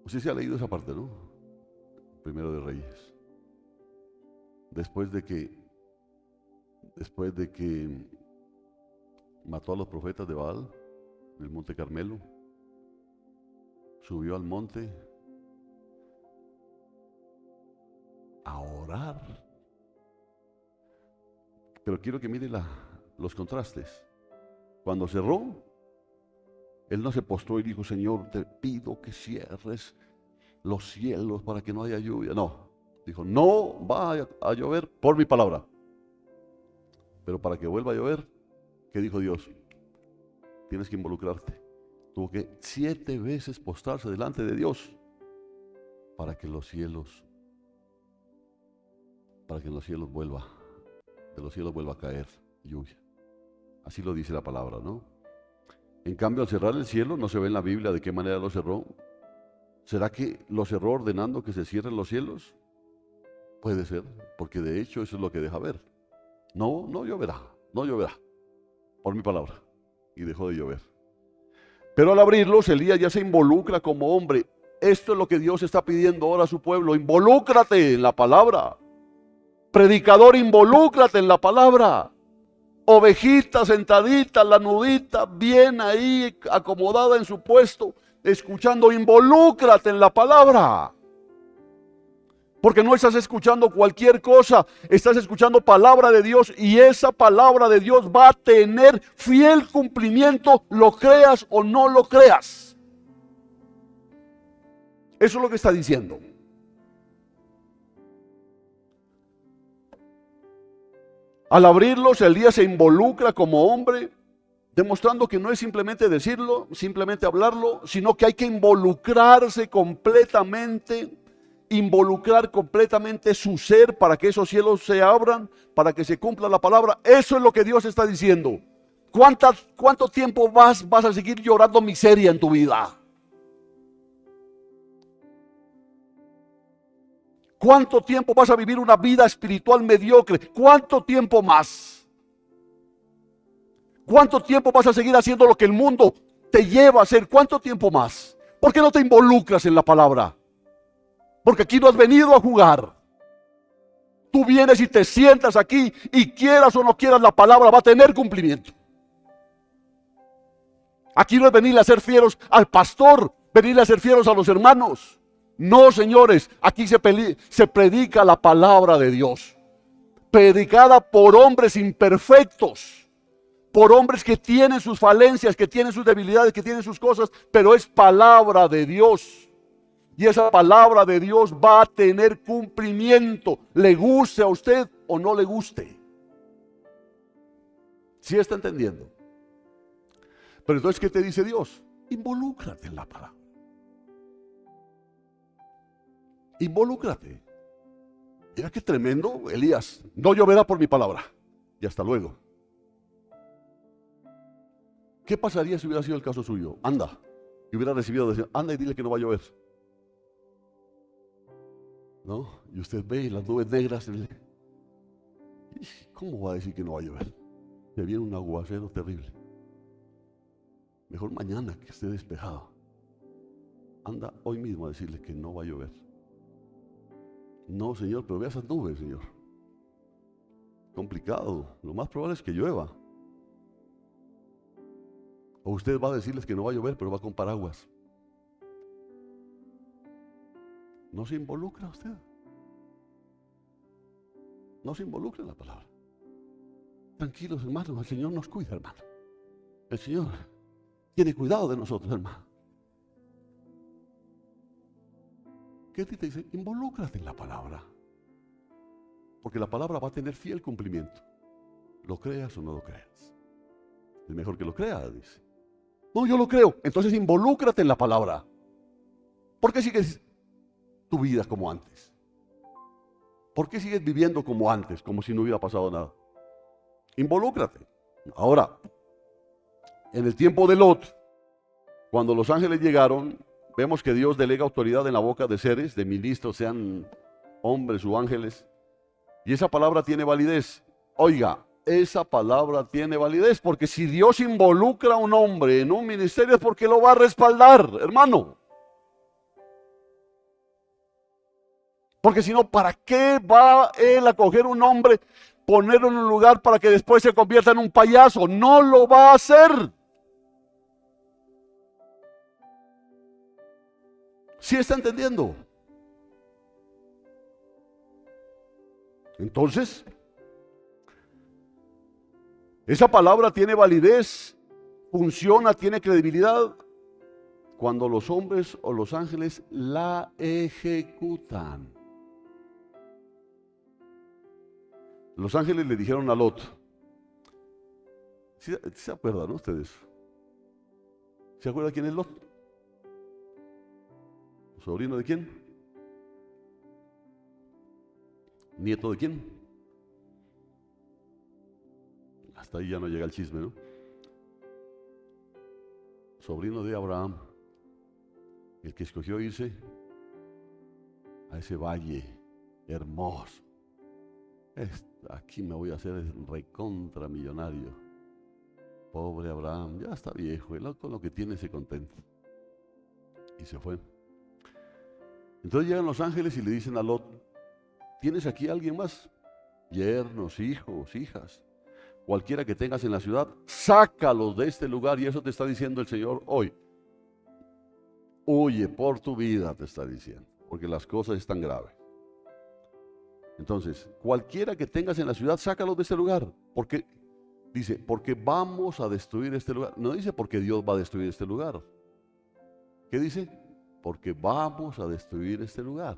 Usted se ha leído esa parte, ¿no? Primero de Reyes. Después de que mató a los profetas de Baal en el monte Carmelo, subió al monte a orar. Pero quiero que mire los contrastes. Cuando cerró, él no se postró y dijo, Señor, te pido que cierres los cielos para que no haya lluvia. No, dijo, no va a llover por mi palabra. Pero para que vuelva a llover, ¿qué dijo Dios? Tienes que involucrarte. Tuvo que 7 veces postrarse delante de Dios para que los cielos vuelva, de los cielos vuelva a caer lluvia. Así lo dice la palabra, ¿no? En cambio, al cerrar el cielo, no se ve en la Biblia de qué manera lo cerró. ¿Será que lo cerró ordenando que se cierren los cielos? Puede ser, porque de hecho eso es lo que deja ver. No lloverá, no lloverá, por mi palabra. Y dejó de llover. Pero al abrirlos, Elías ya se involucra como hombre. Esto es lo que Dios está pidiendo ahora a su pueblo. Involúcrate en la palabra. Predicador, involúcrate en la palabra. Ovejita sentadita, la nudita, bien ahí acomodada en su puesto, escuchando, involúcrate en la palabra. Porque no estás escuchando cualquier cosa, estás escuchando palabra de Dios y esa palabra de Dios va a tener fiel cumplimiento, lo creas o no lo creas. Eso es lo que está diciendo. Al abrirlos, Elías se involucra como hombre, demostrando que no es simplemente decirlo, simplemente hablarlo, sino que hay que involucrarse completamente, involucrar completamente su ser para que esos cielos se abran, para que se cumpla la palabra. Eso es lo que Dios está diciendo. ¿Cuánto tiempo vas a seguir llorando miseria en tu vida? ¿Cuánto tiempo vas a vivir una vida espiritual mediocre? ¿Cuánto tiempo más? ¿Cuánto tiempo vas a seguir haciendo lo que el mundo te lleva a hacer? ¿Cuánto tiempo más? ¿Por qué no te involucras en la palabra? Porque aquí no has venido a jugar. Tú vienes y te sientas aquí y quieras o no quieras, la palabra va a tener cumplimiento. Aquí no es venir a ser fieros al pastor, venir a ser fieros a los hermanos. No, señores, aquí se predica la palabra de Dios, predicada por hombres imperfectos, por hombres que tienen sus falencias, que tienen sus debilidades, que tienen sus cosas, pero es palabra de Dios. Y esa palabra de Dios va a tener cumplimiento, le guste a usted o no le guste. ¿Sí está entendiendo? Pero entonces, ¿qué te dice Dios? Involúcrate en la palabra. Involúcrate. Mira qué tremendo, Elías. No lloverá por mi palabra. Y hasta luego. ¿Qué pasaría si hubiera sido el caso suyo? Anda. Y hubiera recibido, anda y dile que no va a llover. ¿No? Y usted ve las nubes negras. ¿Cómo va a decir que no va a llover? Me viene un aguacero terrible. Mejor mañana que esté despejado. Anda hoy mismo a decirle que no va a llover. No, Señor, pero vea esas nubes, Señor. Complicado. Lo más probable es que llueva. O usted va a decirles que no va a llover, pero va con paraguas. No se involucra usted. No se involucra en la palabra. Tranquilos, hermanos, el Señor nos cuida, hermano. El Señor tiene cuidado de nosotros, hermano. ¿Qué te dice? Involúcrate en la palabra. Porque la palabra va a tener fiel cumplimiento. Lo creas o no lo creas. Es mejor que lo creas, dice. No, yo lo creo. Entonces involúcrate en la palabra. ¿Por qué sigues tu vida como antes? ¿Por qué sigues viviendo como antes, como si no hubiera pasado nada? Involúcrate. Ahora, en el tiempo de Lot, cuando los ángeles llegaron, vemos que Dios delega autoridad en la boca de seres, de ministros, sean hombres o ángeles, y esa palabra tiene validez. Oiga, esa palabra tiene validez, porque si Dios involucra a un hombre en un ministerio es porque lo va a respaldar, hermano. Porque si no, ¿para qué va él a coger un hombre, ponerlo en un lugar para que después se convierta en un payaso? No lo va a hacer. ¿Sí está entendiendo? Entonces, esa palabra tiene validez, funciona, tiene credibilidad cuando los hombres o los ángeles la ejecutan. Los ángeles le dijeron a Lot, ¿sí se acuerdan, no, ustedes? ¿Se acuerdan quién es Lot? ¿Sobrino de quién? ¿Nieto de quién? Hasta ahí ya no llega el chisme, ¿no? Sobrino de Abraham, el que escogió irse a ese valle hermoso. Aquí me voy a hacer recontra millonario. Pobre Abraham, ya está viejo, él con lo que tiene se contenta. Y se fue. Entonces llegan los ángeles y le dicen a Lot, ¿tienes aquí a alguien más? Yernos, hijos, hijas, cualquiera que tengas en la ciudad, sácalos de este lugar. Y eso te está diciendo el Señor hoy. Huye por tu vida, te está diciendo, porque las cosas están graves. Entonces, cualquiera que tengas en la ciudad, sácalos de este lugar. Porque, dice, porque vamos a destruir este lugar. No dice porque Dios va a destruir este lugar. ¿Qué dice? Porque vamos a destruir este lugar.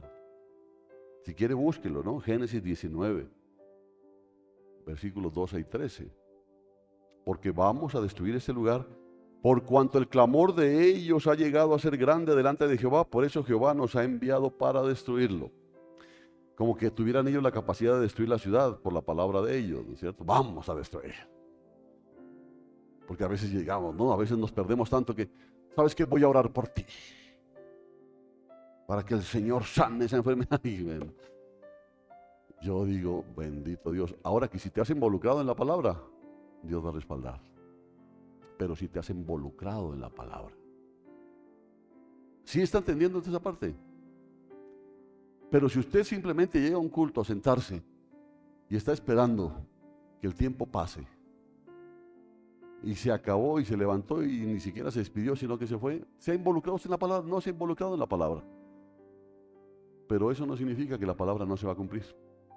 Si quiere, búsquelo, ¿no? Génesis 19, versículos 12 y 13. Porque vamos a destruir este lugar, por cuanto el clamor de ellos ha llegado a ser grande delante de Jehová, por eso Jehová nos ha enviado para destruirlo. Como que tuvieran ellos la capacidad de destruir la ciudad por la palabra de ellos, ¿no es cierto? Vamos a destruir. Porque a veces llegamos, ¿no? A veces nos perdemos tanto que, ¿sabes qué? Voy a orar por ti, para que el Señor sane esa enfermedad. Yo digo, bendito Dios. Ahora que si te has involucrado en la palabra, Dios va a respaldar. Pero si te has involucrado en la palabra. ¿Sí está entendiendo esa parte? Pero si usted simplemente llega a un culto a sentarse y está esperando que el tiempo pase y se acabó y se levantó y ni siquiera se despidió, sino que se fue, ¿se ha involucrado usted en la palabra? No se ha involucrado en la palabra. Pero eso no significa que la palabra no se va a cumplir.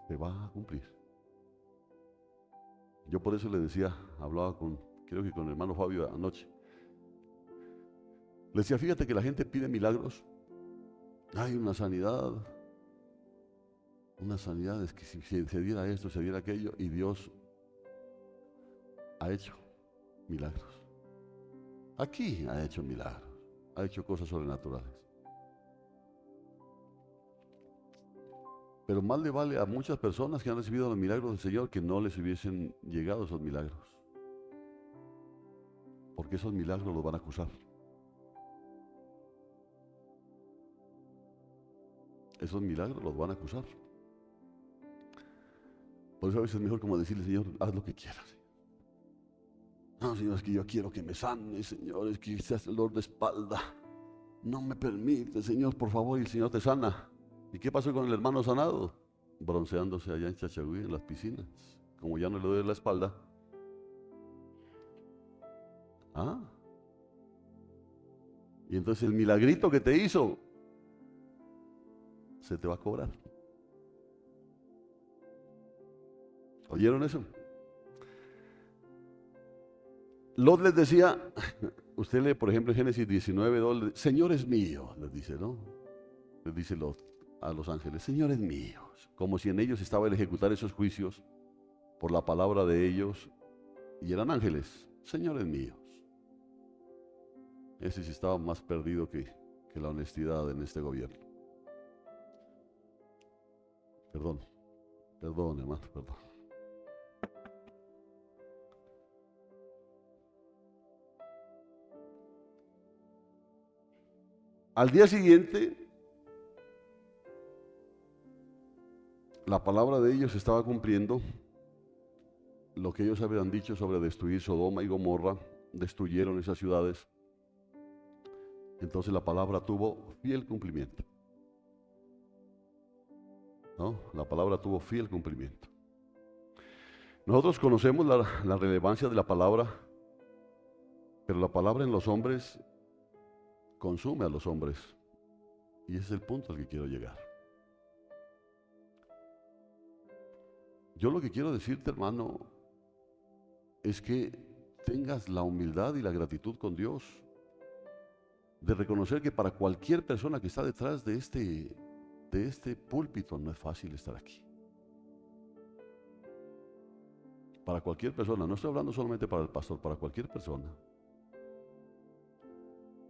Se va a cumplir. Yo por eso le decía, hablaba creo que con el hermano Fabio anoche. Le decía, fíjate que la gente pide milagros. Hay una sanidad es que si se diera esto, se diera aquello, y Dios ha hecho milagros. Aquí ha hecho milagros, ha hecho cosas sobrenaturales. Pero más le vale a muchas personas que han recibido los milagros del Señor que no les hubiesen llegado esos milagros. Porque esos milagros los van a acusar. Esos milagros los van a acusar. Por eso a veces es mejor como decirle, Señor, haz lo que quieras. No, Señor, es que yo quiero que me sane, Señor, es que seas el dolor de espalda. No me permite, Señor, por favor, y el Señor te sana. ¿Y qué pasó con el hermano sanado? Bronceándose allá en Chachagüí, en las piscinas. Como ya no le duele la espalda. ¿Ah? Y entonces el milagrito que te hizo, se te va a cobrar. ¿Oyeron eso? Lot les decía, usted lee por ejemplo en Génesis 19:2, Señor es mío, les dice, ¿no? Les dice Lot a los ángeles, señores míos, como si en ellos estaba el ejecutar esos juicios por la palabra de ellos, y eran ángeles, señores míos. Ese sí estaba más perdido que la honestidad en este gobierno. Perdón, perdón hermano, perdón. Al día siguiente, la palabra de ellos estaba cumpliendo lo que ellos habían dicho sobre destruir Sodoma y Gomorra. Destruyeron esas ciudades. Entonces la palabra tuvo fiel cumplimiento. ¿No? La palabra tuvo fiel cumplimiento. Nosotros conocemos la relevancia de la palabra, pero la palabra en los hombres consume a los hombres. Y ese es el punto al que quiero llegar. Yo lo que quiero decirte, hermano, es que tengas la humildad y la gratitud con Dios de reconocer que para cualquier persona que está detrás de este púlpito no es fácil estar aquí. Para cualquier persona, no estoy hablando solamente para el pastor, para cualquier persona.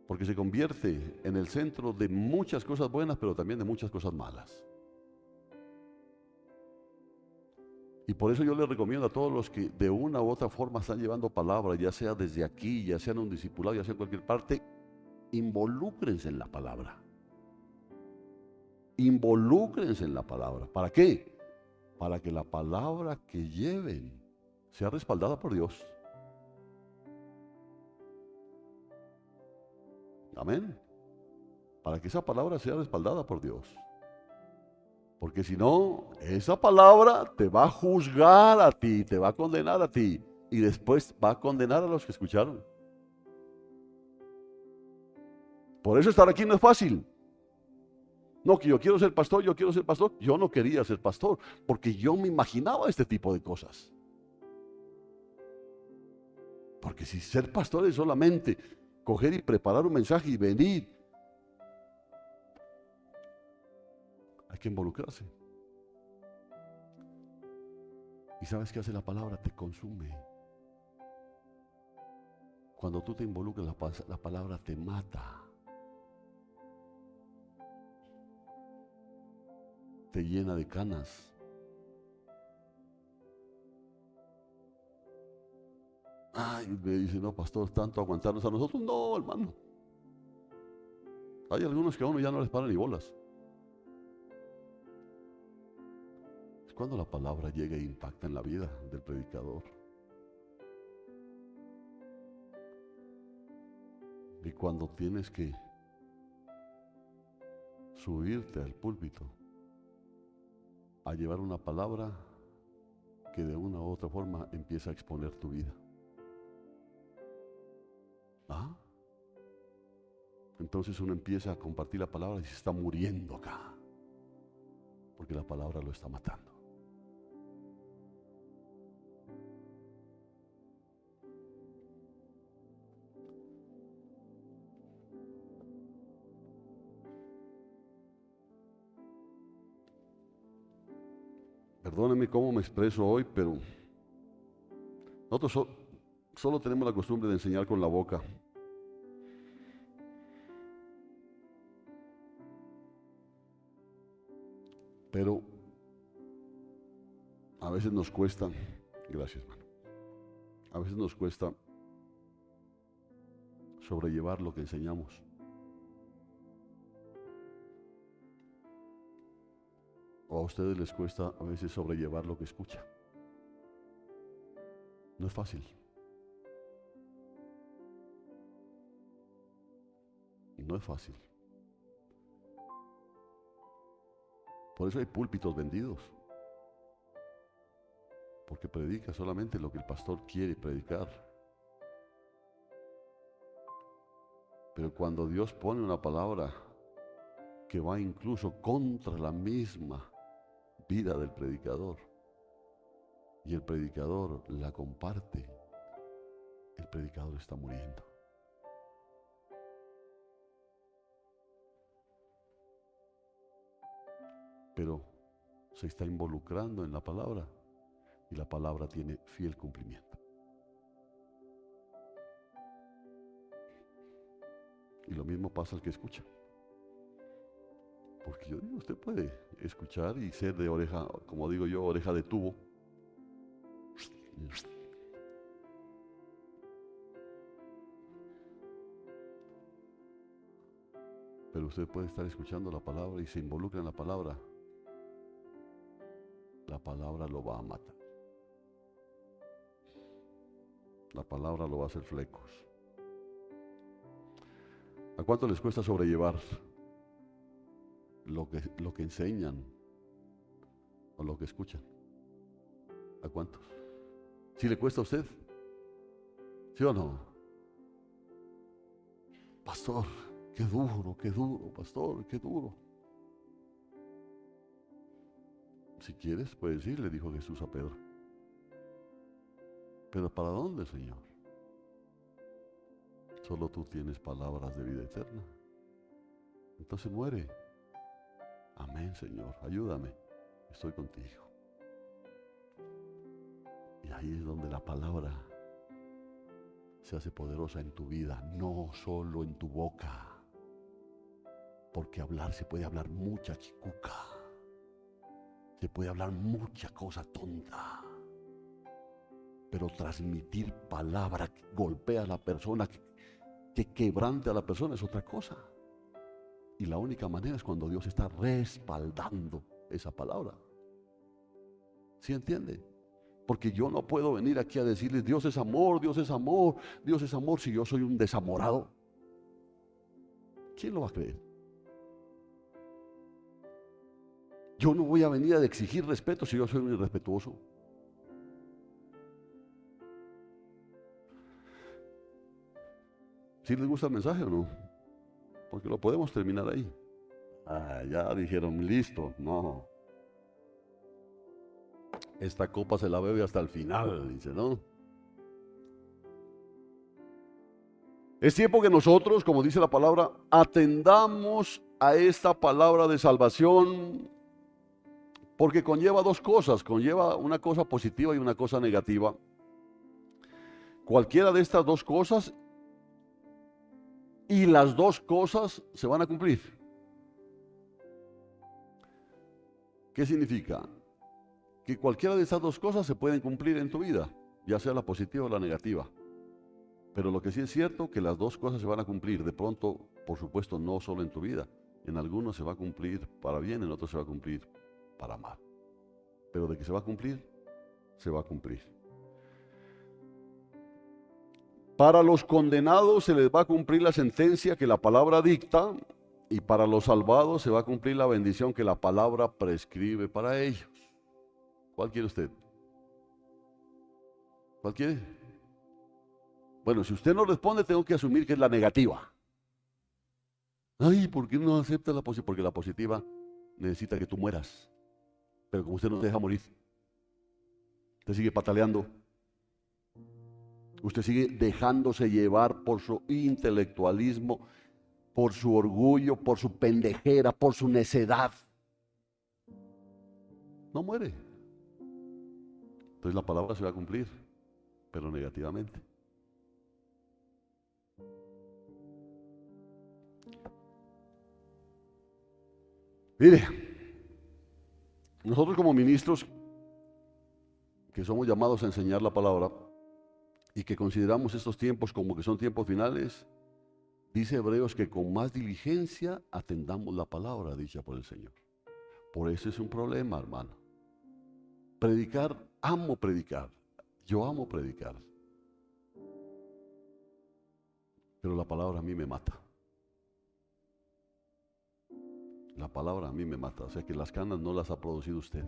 Porque se convierte en el centro de muchas cosas buenas, pero también de muchas cosas malas. Y por eso yo les recomiendo a todos los que de una u otra forma están llevando palabra, ya sea desde aquí, ya sea en un discipulado, ya sea en cualquier parte, involúcrense en la palabra. Involúcrense en la palabra. ¿Para qué? Para que la palabra que lleven sea respaldada por Dios. Amén. Para que esa palabra sea respaldada por Dios. Porque si no, esa palabra te va a juzgar a ti, te va a condenar a ti. Y después va a condenar a los que escucharon. Por eso estar aquí no es fácil. No, que yo quiero ser pastor, yo quiero ser pastor. Yo no quería ser pastor, porque yo me imaginaba este tipo de cosas. Porque si ser pastor es solamente coger y preparar un mensaje y venir, hay que involucrarse. ¿Y sabes qué hace la palabra? Te consume. Cuando tú te involucras, la palabra te mata. Te llena de canas. Ay, me dice, no, pastor, tanto aguantarnos a nosotros. No, hermano. Hay algunos que a uno ya no les paran ni bolas. Es cuando la palabra llega e impacta en la vida del predicador. Y cuando tienes que subirte al púlpito a llevar una palabra que de una u otra forma empieza a exponer tu vida. ¿Ah? Entonces uno empieza a compartir la palabra y se está muriendo acá, porque la palabra lo está matando. Perdónenme cómo me expreso hoy, pero nosotros solo tenemos la costumbre de enseñar con la boca. Pero a veces nos cuesta, gracias hermano, a veces nos cuesta sobrellevar lo que enseñamos. O a ustedes les cuesta a veces sobrellevar lo que escucha. No es fácil. No es fácil. Por eso hay púlpitos vendidos. Porque predica solamente lo que el pastor quiere predicar. Pero cuando Dios pone una palabra que va incluso contra la misma vida del predicador, y el predicador la comparte, el predicador está muriendo. Pero se está involucrando en la palabra y la palabra tiene fiel cumplimiento. Y lo mismo pasa al que escucha. Porque yo digo, usted puede escuchar y ser de oreja, como digo yo, oreja de tubo. Pero usted puede estar escuchando la palabra y se involucra en la palabra. La palabra lo va a matar. La palabra lo va a hacer flecos. ¿A cuánto les cuesta sobrellevar lo que enseñan o lo que escuchan? ¿A cuántos? ¿Sí le cuesta a usted? ¿Sí o no? Pastor, qué duro, pastor, qué duro. Si quieres, puedes ir, le dijo Jesús a Pedro. ¿Pero para dónde, Señor? Solo tú tienes palabras de vida eterna. Entonces muere. Amén, Señor, ayúdame, estoy contigo. Y ahí es donde la palabra se hace poderosa en tu vida, no solo en tu boca. Porque hablar, se puede hablar mucha chicuca. Se puede hablar mucha cosa tonta. Pero transmitir palabra que golpea a la persona, que quebrante a la persona, es otra cosa. Y la única manera es cuando Dios está respaldando esa palabra. ¿Sí entiende? Porque yo no puedo venir aquí a decirles Dios es amor, Dios es amor, Dios es amor, si yo soy un desamorado. ¿Quién lo va a creer? Yo no voy a venir a exigir respeto si yo soy un irrespetuoso. ¿Sí les gusta el mensaje o no? Porque lo podemos terminar ahí. Ah, ya dijeron, listo, no. Esta copa se la bebe hasta el final, dice, ¿no? Es tiempo que nosotros, como dice la palabra, atendamos a esta palabra de salvación, porque conlleva dos cosas, conlleva una cosa positiva y una cosa negativa. Cualquiera de estas dos cosas, y las dos cosas se van a cumplir. ¿Qué significa? Que cualquiera de estas dos cosas se pueden cumplir en tu vida, ya sea la positiva o la negativa. Pero lo que sí es cierto, que las dos cosas se van a cumplir. De pronto, por supuesto, no solo en tu vida. En algunos se va a cumplir para bien, en otros se va a cumplir para mal. Pero de que se va a cumplir, se va a cumplir. Para los condenados se les va a cumplir la sentencia que la palabra dicta, y para los salvados se va a cumplir la bendición que la palabra prescribe para ellos. ¿Cuál quiere usted? ¿Cuál quiere? Bueno, si usted no responde, tengo que asumir que es la negativa. Ay, ¿por qué no acepta la positiva? Porque la positiva necesita que tú mueras. Pero como usted no te deja morir, usted sigue pataleando. Usted sigue dejándose llevar por su intelectualismo, por su orgullo, por su pendejera, por su necedad. No muere. Entonces la palabra se va a cumplir, pero negativamente. Mire, nosotros como ministros que somos llamados a enseñar la palabra y que consideramos estos tiempos como que son tiempos finales, dice Hebreos que con más diligencia atendamos la palabra dicha por el Señor. Por eso es un problema, hermano. Predicar, amo predicar. Yo amo predicar. Pero la palabra a mí me mata. La palabra a mí me mata. O sea que las canas no las ha producido usted.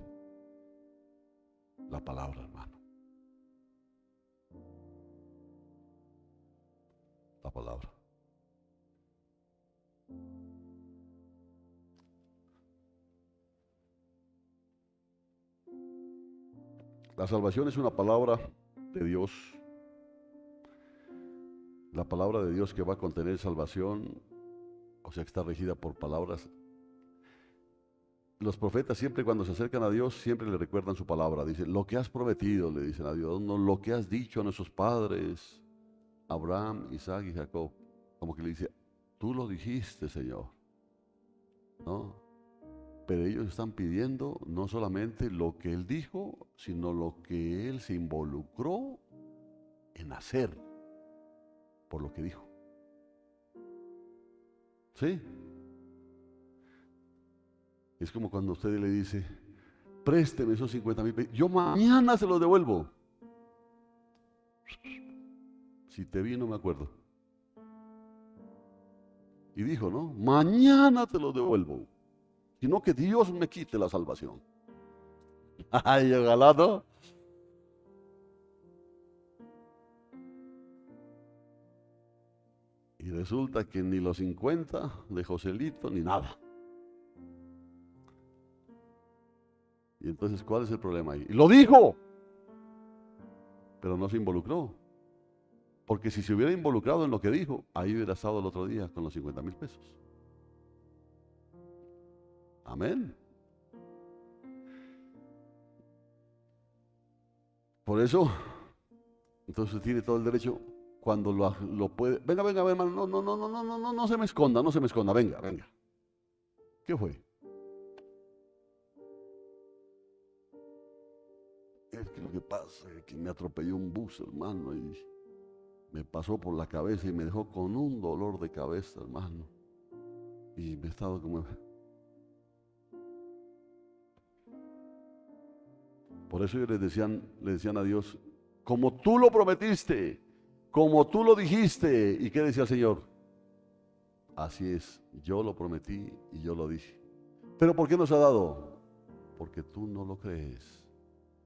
La palabra, hermano. La palabra. La salvación es una palabra de Dios. La palabra de Dios que va a contener salvación, o sea que está regida por palabras. Los profetas siempre cuando se acercan a Dios, siempre le recuerdan su palabra. Dicen, lo que has prometido, le dicen a Dios, no lo que has dicho a nuestros padres, Abraham, Isaac y Jacob. Como que le dice, tú lo dijiste, Señor. ¿No? Pero ellos están pidiendo no solamente lo que Él dijo, sino lo que Él se involucró en hacer por lo que dijo. ¿Sí? Es como cuando usted le dice, présteme esos 50,000 pesos, yo mañana se los devuelvo. Si te vi no me acuerdo. Y dijo, ¿no? Mañana te los devuelvo. Sino que Dios me quite la salvación. Ay, ojalá, ¿no? Y resulta que ni los 50 de Joselito, ni nada. Y entonces, ¿cuál es el problema ahí? Y lo dijo, pero no se involucró. Porque si se hubiera involucrado en lo que dijo, ahí hubiera estado el otro día con los 50,000 pesos. Amén. Por eso, entonces tiene todo el derecho cuando lo puede. Venga, venga, hermano, no se me esconda, no se me esconda, venga, venga. ¿Qué fue? Es que lo que pasa es que me atropelló un bus, hermano, y me pasó por la cabeza y me dejó con un dolor de cabeza, hermano. Y me he estado como... Por eso ellos le decían a Dios, como tú lo prometiste, como tú lo dijiste. ¿Y qué decía el Señor? Así es, yo lo prometí y yo lo dije. ¿Pero por qué nos ha dado? Porque tú no lo crees,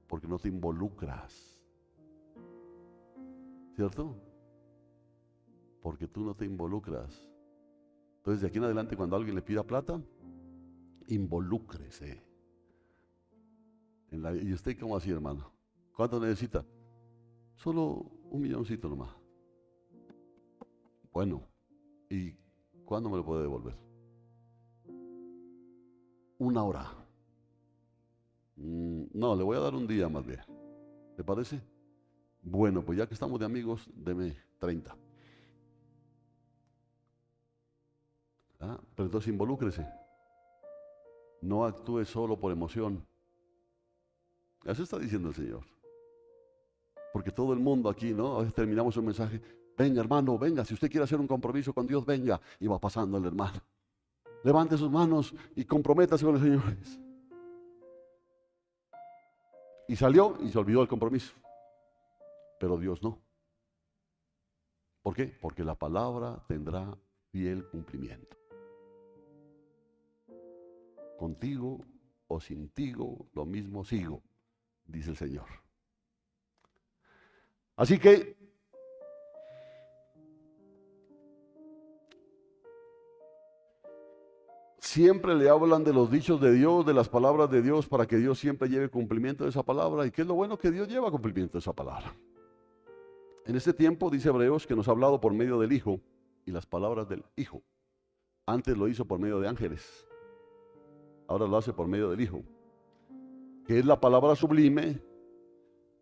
porque no te involucras. ¿Cierto? Porque tú no te involucras. Entonces, de aquí en adelante, cuando alguien le pida plata, involúcrese. ¿Y usted cómo así, hermano? ¿Cuánto necesita? Solo 1,000,000 nomás. Bueno, ¿y cuándo me lo puede devolver? 1 hora. No, le voy a dar un día más bien. ¿Le parece? Bueno, pues ya que estamos de amigos, deme 30. Pero entonces involúcrese. No actúe solo por emoción. Eso está diciendo el Señor. Porque todo el mundo aquí, ¿no? A veces terminamos un mensaje, venga hermano, venga, si usted quiere hacer un compromiso con Dios, venga. Y va pasando el hermano. Levante sus manos y comprométase con el Señor. Y salió y se olvidó el compromiso. Pero Dios no. ¿Por qué? Porque la palabra tendrá fiel cumplimiento. Contigo o sin tigo, lo mismo sigo, dice el Señor. Así que siempre le hablan de los dichos de Dios, de las palabras de Dios, para que Dios siempre lleve cumplimiento de esa palabra. ¿Y qué es lo bueno? Que Dios lleva cumplimiento de esa palabra. En este tiempo, dice Hebreos, que nos ha hablado por medio del Hijo y las palabras del Hijo. Antes lo hizo por medio de ángeles. Ahora lo hace por medio del Hijo. Que es la palabra sublime,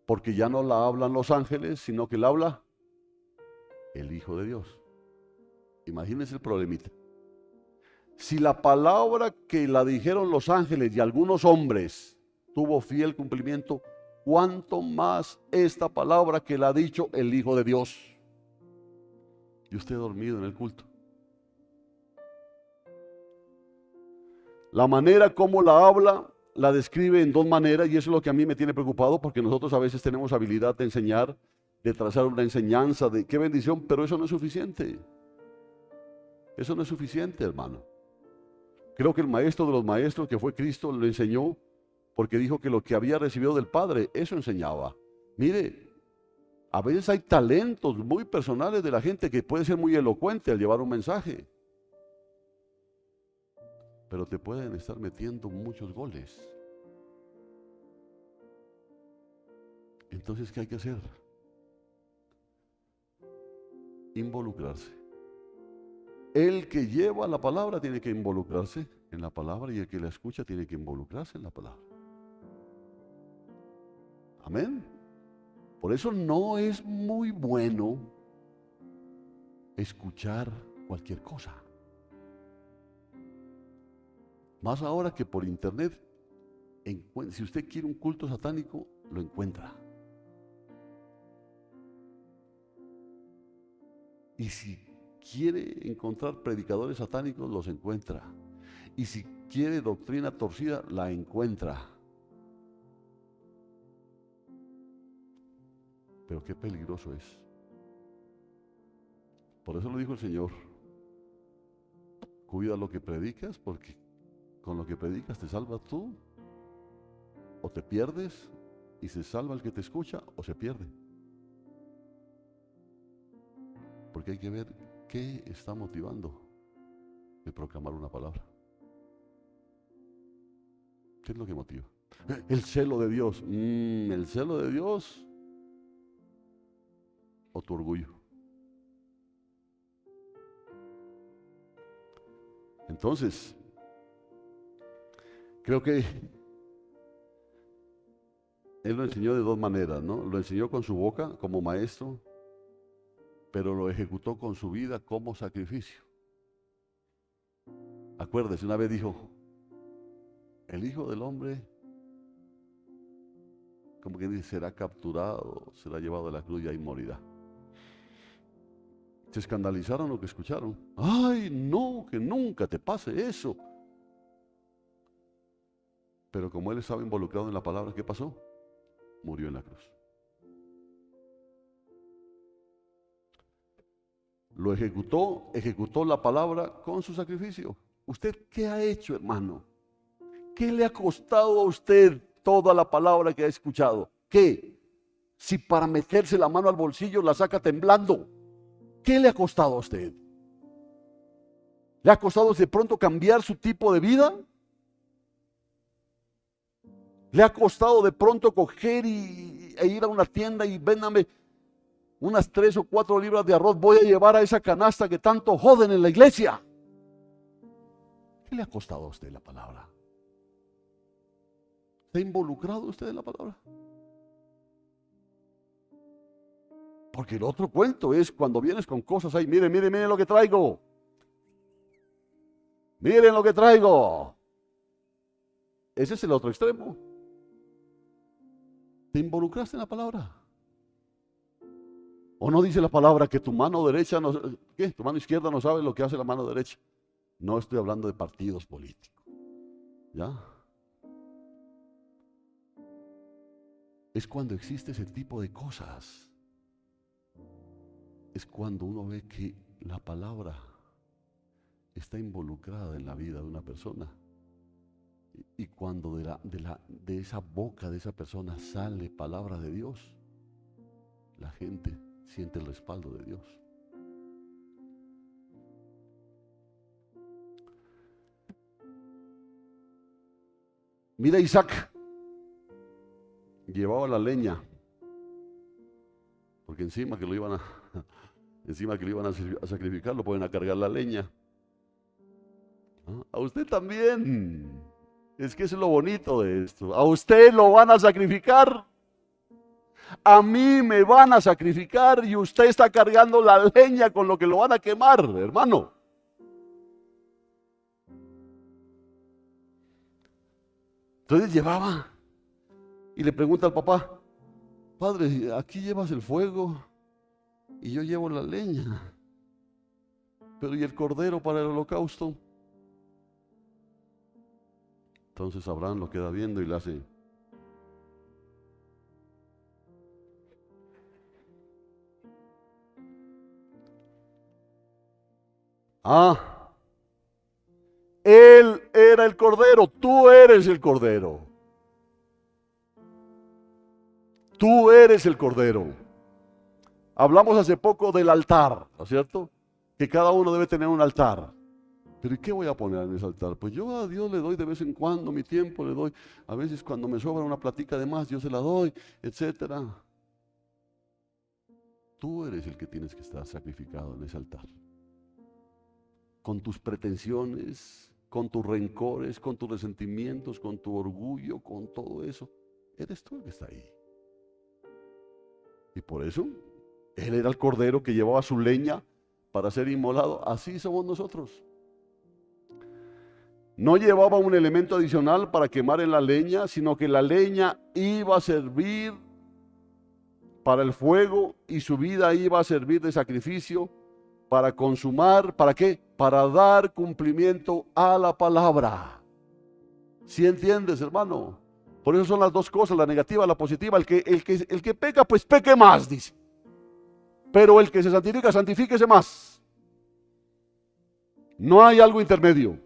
porque ya no la hablan los ángeles, sino que la habla el Hijo de Dios. Imagínense el problemita. Si la palabra que la dijeron los ángeles y algunos hombres tuvo fiel cumplimiento, ¿cuánto más esta palabra que la ha dicho el Hijo de Dios? Y usted dormido en el culto. La manera como la habla, la describe en dos maneras, y eso es lo que a mí me tiene preocupado, porque nosotros a veces tenemos habilidad de enseñar, de trazar una enseñanza, de qué bendición, pero eso no es suficiente. Eso no es suficiente, hermano. Creo que el maestro de los maestros, que fue Cristo, lo enseñó porque dijo que lo que había recibido del Padre, eso enseñaba. Mire, a veces hay talentos muy personales de la gente que puede ser muy elocuente al llevar un mensaje, pero te pueden estar metiendo muchos goles. Entonces, ¿qué hay que hacer? Involucrarse. El que lleva la palabra tiene que involucrarse en la palabra, y el que la escucha tiene que involucrarse en la palabra. Amén. Por eso no es muy bueno escuchar cualquier cosa. Más ahora que por internet, si usted quiere un culto satánico, lo encuentra. Y si quiere encontrar predicadores satánicos, los encuentra. Y si quiere doctrina torcida, la encuentra. Pero qué peligroso es. Por eso lo dijo el Señor: cuida lo que predicas, porque con lo que predicas te salvas tú, o te pierdes, y se salva el que te escucha, o se pierde. Porque hay que ver qué está motivando de proclamar una palabra. ¿Qué es lo que motiva? El celo de Dios. El celo de Dios o tu orgullo. Entonces, creo que Él lo enseñó de dos maneras, ¿no? Lo enseñó con su boca como maestro, pero lo ejecutó con su vida como sacrificio. Acuérdese, una vez dijo: el Hijo del Hombre, como que dice, será capturado, será llevado a la cruz y ahí morirá. Se escandalizaron lo que escucharon. ¡Ay, no, que nunca te pase eso! Pero como él estaba involucrado en la palabra, ¿qué pasó? Murió en la cruz. Lo ejecutó la palabra con su sacrificio. ¿Usted qué ha hecho, hermano? ¿Qué le ha costado a usted toda la palabra que ha escuchado? ¿Qué? Si para meterse la mano al bolsillo la saca temblando. ¿Qué le ha costado a usted? ¿Le ha costado de pronto cambiar su tipo de vida? ¿Le ha costado de pronto coger e ir a una tienda y véndame unas 3 o 4 libras de arroz? Voy a llevar a esa canasta que tanto joden en la iglesia. ¿Qué le ha costado a usted la palabra? ¿Se ha involucrado usted en la palabra? Porque el otro cuento es cuando vienes con cosas ahí: miren lo que traigo. Miren lo que traigo. Ese es el otro extremo. ¿Te involucraste en la palabra? ¿O no dice la palabra que tu mano derecha no, ¿qué? Tu mano izquierda no sabe lo que hace la mano derecha? No estoy hablando de partidos políticos. ¿Ya? Es cuando existe ese tipo de cosas. Es cuando uno ve que la palabra está involucrada en la vida de una persona. Y cuando de esa boca de esa persona sale palabra de Dios, la gente siente el respaldo de Dios. Mira, Isaac llevaba la leña, porque encima que lo iban a sacrificar, lo pueden a cargar la leña. A usted también. Es que eso es lo bonito de esto. A usted lo van a sacrificar. A mí me van a sacrificar y usted está cargando la leña con lo que lo van a quemar, hermano. Entonces llevaba y le pregunta al papá: padre, aquí llevas el fuego y yo llevo la leña, pero ¿y el cordero para el holocausto? Entonces Abraham lo queda viendo y le hace: él era el cordero, tú eres el cordero. Tú eres el cordero. Hablamos hace poco del altar, ¿no es cierto? Que cada uno debe tener un altar. ¿Pero y qué voy a poner en ese altar? Pues yo a Dios le doy de vez en cuando mi tiempo, le doy, a veces cuando me sobra una platica de más, yo se la doy, etcétera. Tú eres el que tienes que estar sacrificado en ese altar. Con tus pretensiones, con tus rencores, con tus resentimientos, con tu orgullo, con todo eso. Eres tú el que está ahí. Y por eso, Él era el cordero que llevaba su leña para ser inmolado. Así somos nosotros. No llevaba un elemento adicional para quemar en la leña, sino que la leña iba a servir para el fuego y su vida iba a servir de sacrificio para consumar, ¿para qué? Para dar cumplimiento a la palabra. ¿Sí entiendes, hermano? Por eso son las dos cosas, la negativa, la positiva. El que peca, pues peque más, dice. Pero el que se santifica, santifíquese más. No hay algo intermedio.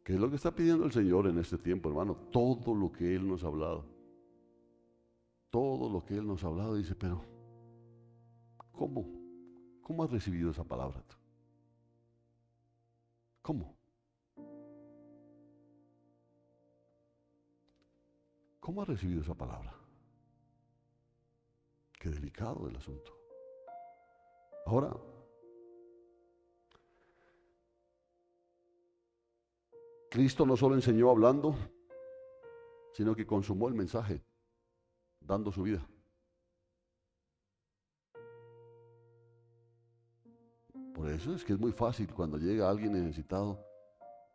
¿Qué es lo que está pidiendo el Señor en este tiempo, hermano? Todo lo que Él nos ha hablado. Todo lo que Él nos ha hablado, dice, pero ¿cómo? ¿Cómo has recibido esa palabra tú? ¿Cómo? ¿Cómo has recibido esa palabra? Qué delicado el asunto. Ahora, Cristo no solo enseñó hablando, sino que consumó el mensaje, dando su vida. Por eso es que es muy fácil cuando llega alguien necesitado.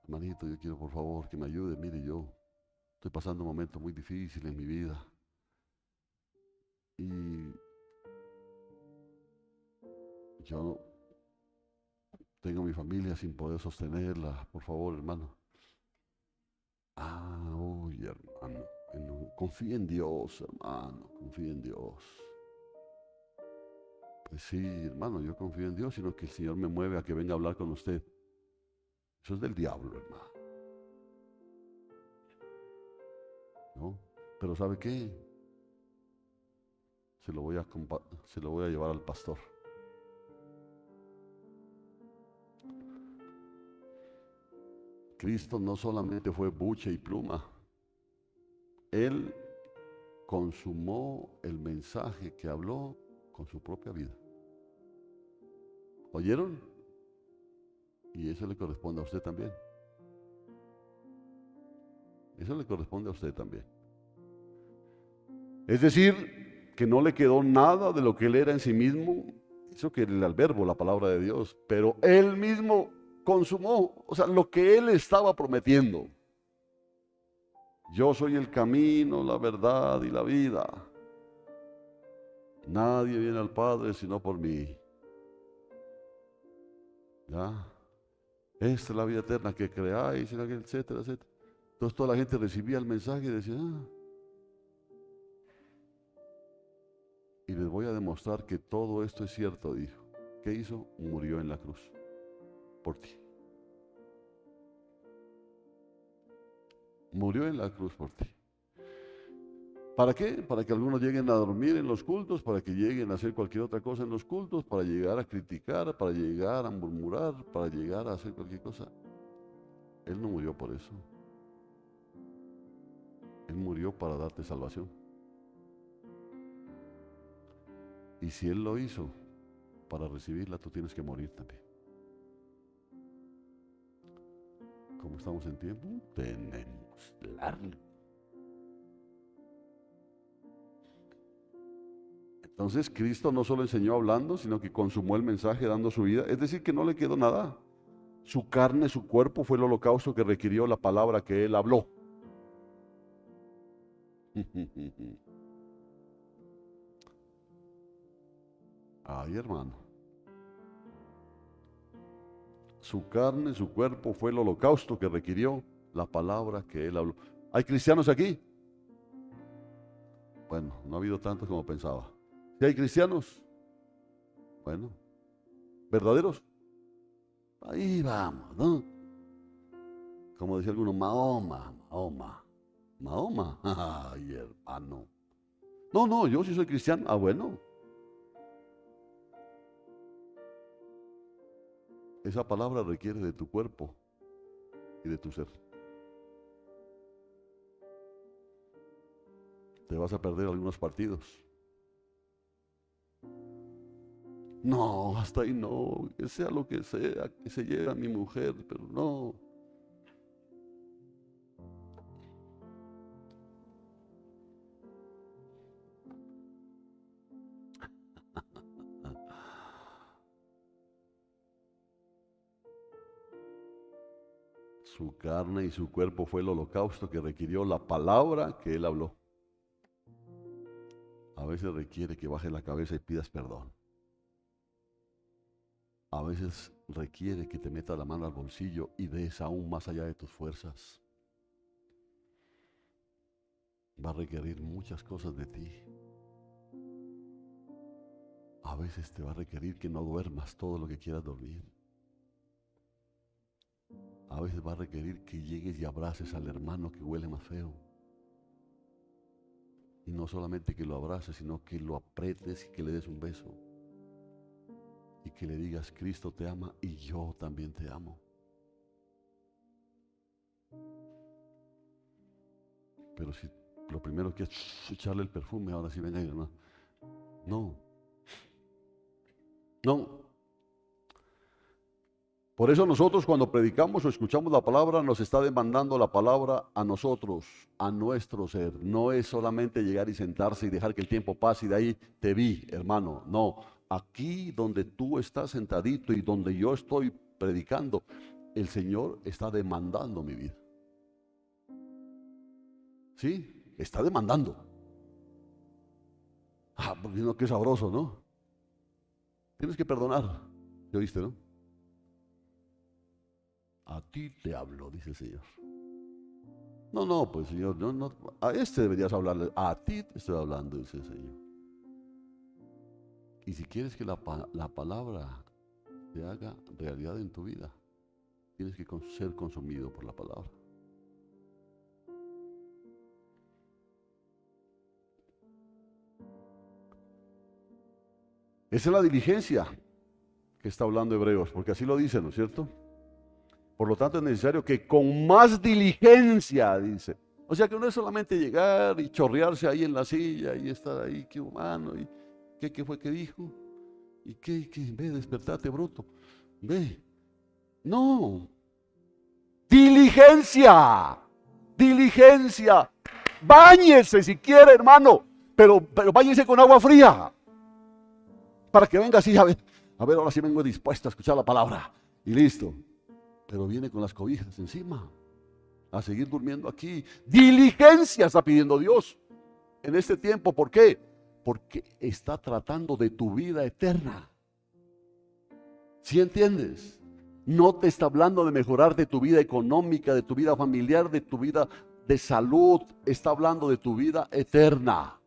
Hermanito, yo quiero por favor que me ayude. Mire, yo estoy pasando un momento muy difícil en mi vida. Y yo tengo mi familia sin poder sostenerla. Por favor, hermano. Uy, hermano. Confía en Dios, hermano. Confía en Dios. Pues sí, hermano, yo confío en Dios, sino que el Señor me mueve a que venga a hablar con usted. Eso es del diablo, hermano. ¿No? Pero ¿sabe qué? Se lo voy a llevar al pastor. Cristo no solamente fue buche y pluma. Él consumó el mensaje que habló con su propia vida. ¿Oyeron? Y eso le corresponde a usted también. Eso le corresponde a usted también. Es decir, que no le quedó nada de lo que él era en sí mismo. Eso que era el verbo, la palabra de Dios. Pero él mismo consumó, o sea, lo que él estaba prometiendo. Yo soy el camino, la verdad y la vida. Nadie viene al Padre sino por mí. ¿Ya? Esta es la vida eterna que creáis, etcétera, etcétera. Entonces toda la gente recibía el mensaje y decía, y les voy a demostrar que todo esto es cierto, dijo. ¿Qué hizo? Murió en la cruz por ti. Murió en la cruz por ti. ¿Para qué? Para que algunos lleguen a dormir en los cultos, para que lleguen a hacer cualquier otra cosa en los cultos, para llegar a criticar, para llegar a murmurar, para llegar a hacer cualquier cosa. Él no murió por eso. Él murió para darte salvación. Y si Él lo hizo, para recibirla tú tienes que morir también. Como estamos en tiempo, tenemos largo. Entonces Cristo no solo enseñó hablando, sino que consumó el mensaje dando su vida. Es decir, que no le quedó nada. Su carne, su cuerpo fue el holocausto que requirió la palabra que Él habló. Ay, hermano. Su carne, su cuerpo fue el holocausto que requirió la palabra que Él habló. ¿Hay cristianos aquí? Bueno, no ha habido tantos como pensaba. ¿Sí hay cristianos? Bueno, ¿verdaderos? Ahí vamos, ¿no? Como decía alguno, Mahoma. Ay, hermano. No, yo sí soy cristiano. Ah, bueno. Esa palabra requiere de tu cuerpo y de tu ser. te vas a perder algunos partidos. No, hasta ahí no, que sea lo que sea, que se lleve a mi mujer, pero no. Su carne y su cuerpo fue el holocausto que requirió la palabra que él habló. A veces requiere que bajes la cabeza y pidas perdón. A veces requiere que te metas la mano al bolsillo y des aún más allá de tus fuerzas. Va a requerir muchas cosas de ti. A veces te va a requerir que no duermas todo lo que quieras dormir. A veces va a requerir que llegues y abraces al hermano que huele más feo. Y no solamente que lo abraces, sino que lo apretes y que le des un beso. Y que le digas, Cristo te ama y yo también te amo. Pero si lo primero que es echarle el perfume, ahora sí venga, hermano. No. No. Por eso nosotros cuando predicamos o escuchamos la palabra, nos está demandando la palabra a nosotros, a nuestro ser. No es solamente llegar y sentarse y dejar que el tiempo pase y de ahí te vi, hermano. No, aquí donde tú estás sentadito y donde yo estoy predicando, el Señor está demandando mi vida. ¿Sí? Está demandando. Ah, porque no, qué sabroso, ¿no? Tienes que perdonar. ¿Ya viste, no? A ti te hablo, dice el Señor. No, no, pues Señor, no, a este deberías hablarle, a ti te estoy hablando, dice el Señor. Y si quieres que la palabra te haga realidad en tu vida, tienes que ser consumido por la palabra. Esa es la diligencia que está hablando Hebreos, porque así lo dice, ¿no es cierto? Por lo tanto es necesario que con más diligencia, dice. O sea que no es solamente llegar y chorrearse ahí en la silla y estar ahí, qué humano, y qué fue que dijo, y ve, despertate, bruto, ve. No, diligencia, diligencia. Báñese si quiere, hermano, pero báñese con agua fría, para que venga así, a ver, ahora sí vengo dispuesto a escuchar la palabra, y listo. Pero viene con las cobijas encima, a seguir durmiendo aquí. Diligencia está pidiendo Dios en este tiempo. ¿Por qué? Porque está tratando de tu vida eterna. ¿Sí entiendes? No te está hablando de mejorar de tu vida económica, de tu vida familiar, de tu vida de salud. Está hablando de tu vida eterna.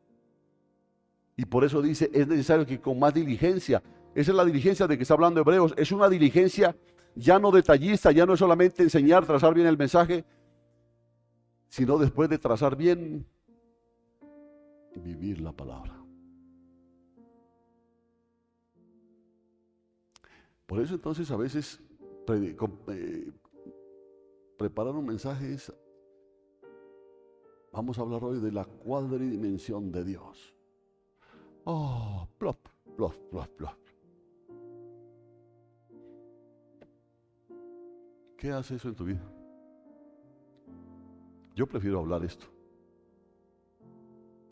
Y por eso dice, es necesario que con más diligencia. Esa es la diligencia de que está hablando Hebreos. Es una diligencia ya no detallista, ya no es solamente enseñar, trazar bien el mensaje, sino después de trazar bien, vivir la palabra. Por eso entonces a veces preparar un mensaje es, vamos a hablar hoy de la cuadridimensión de Dios. Oh, plop, plop, plop, plop. ¿Qué hace eso en tu vida? Yo prefiero hablar esto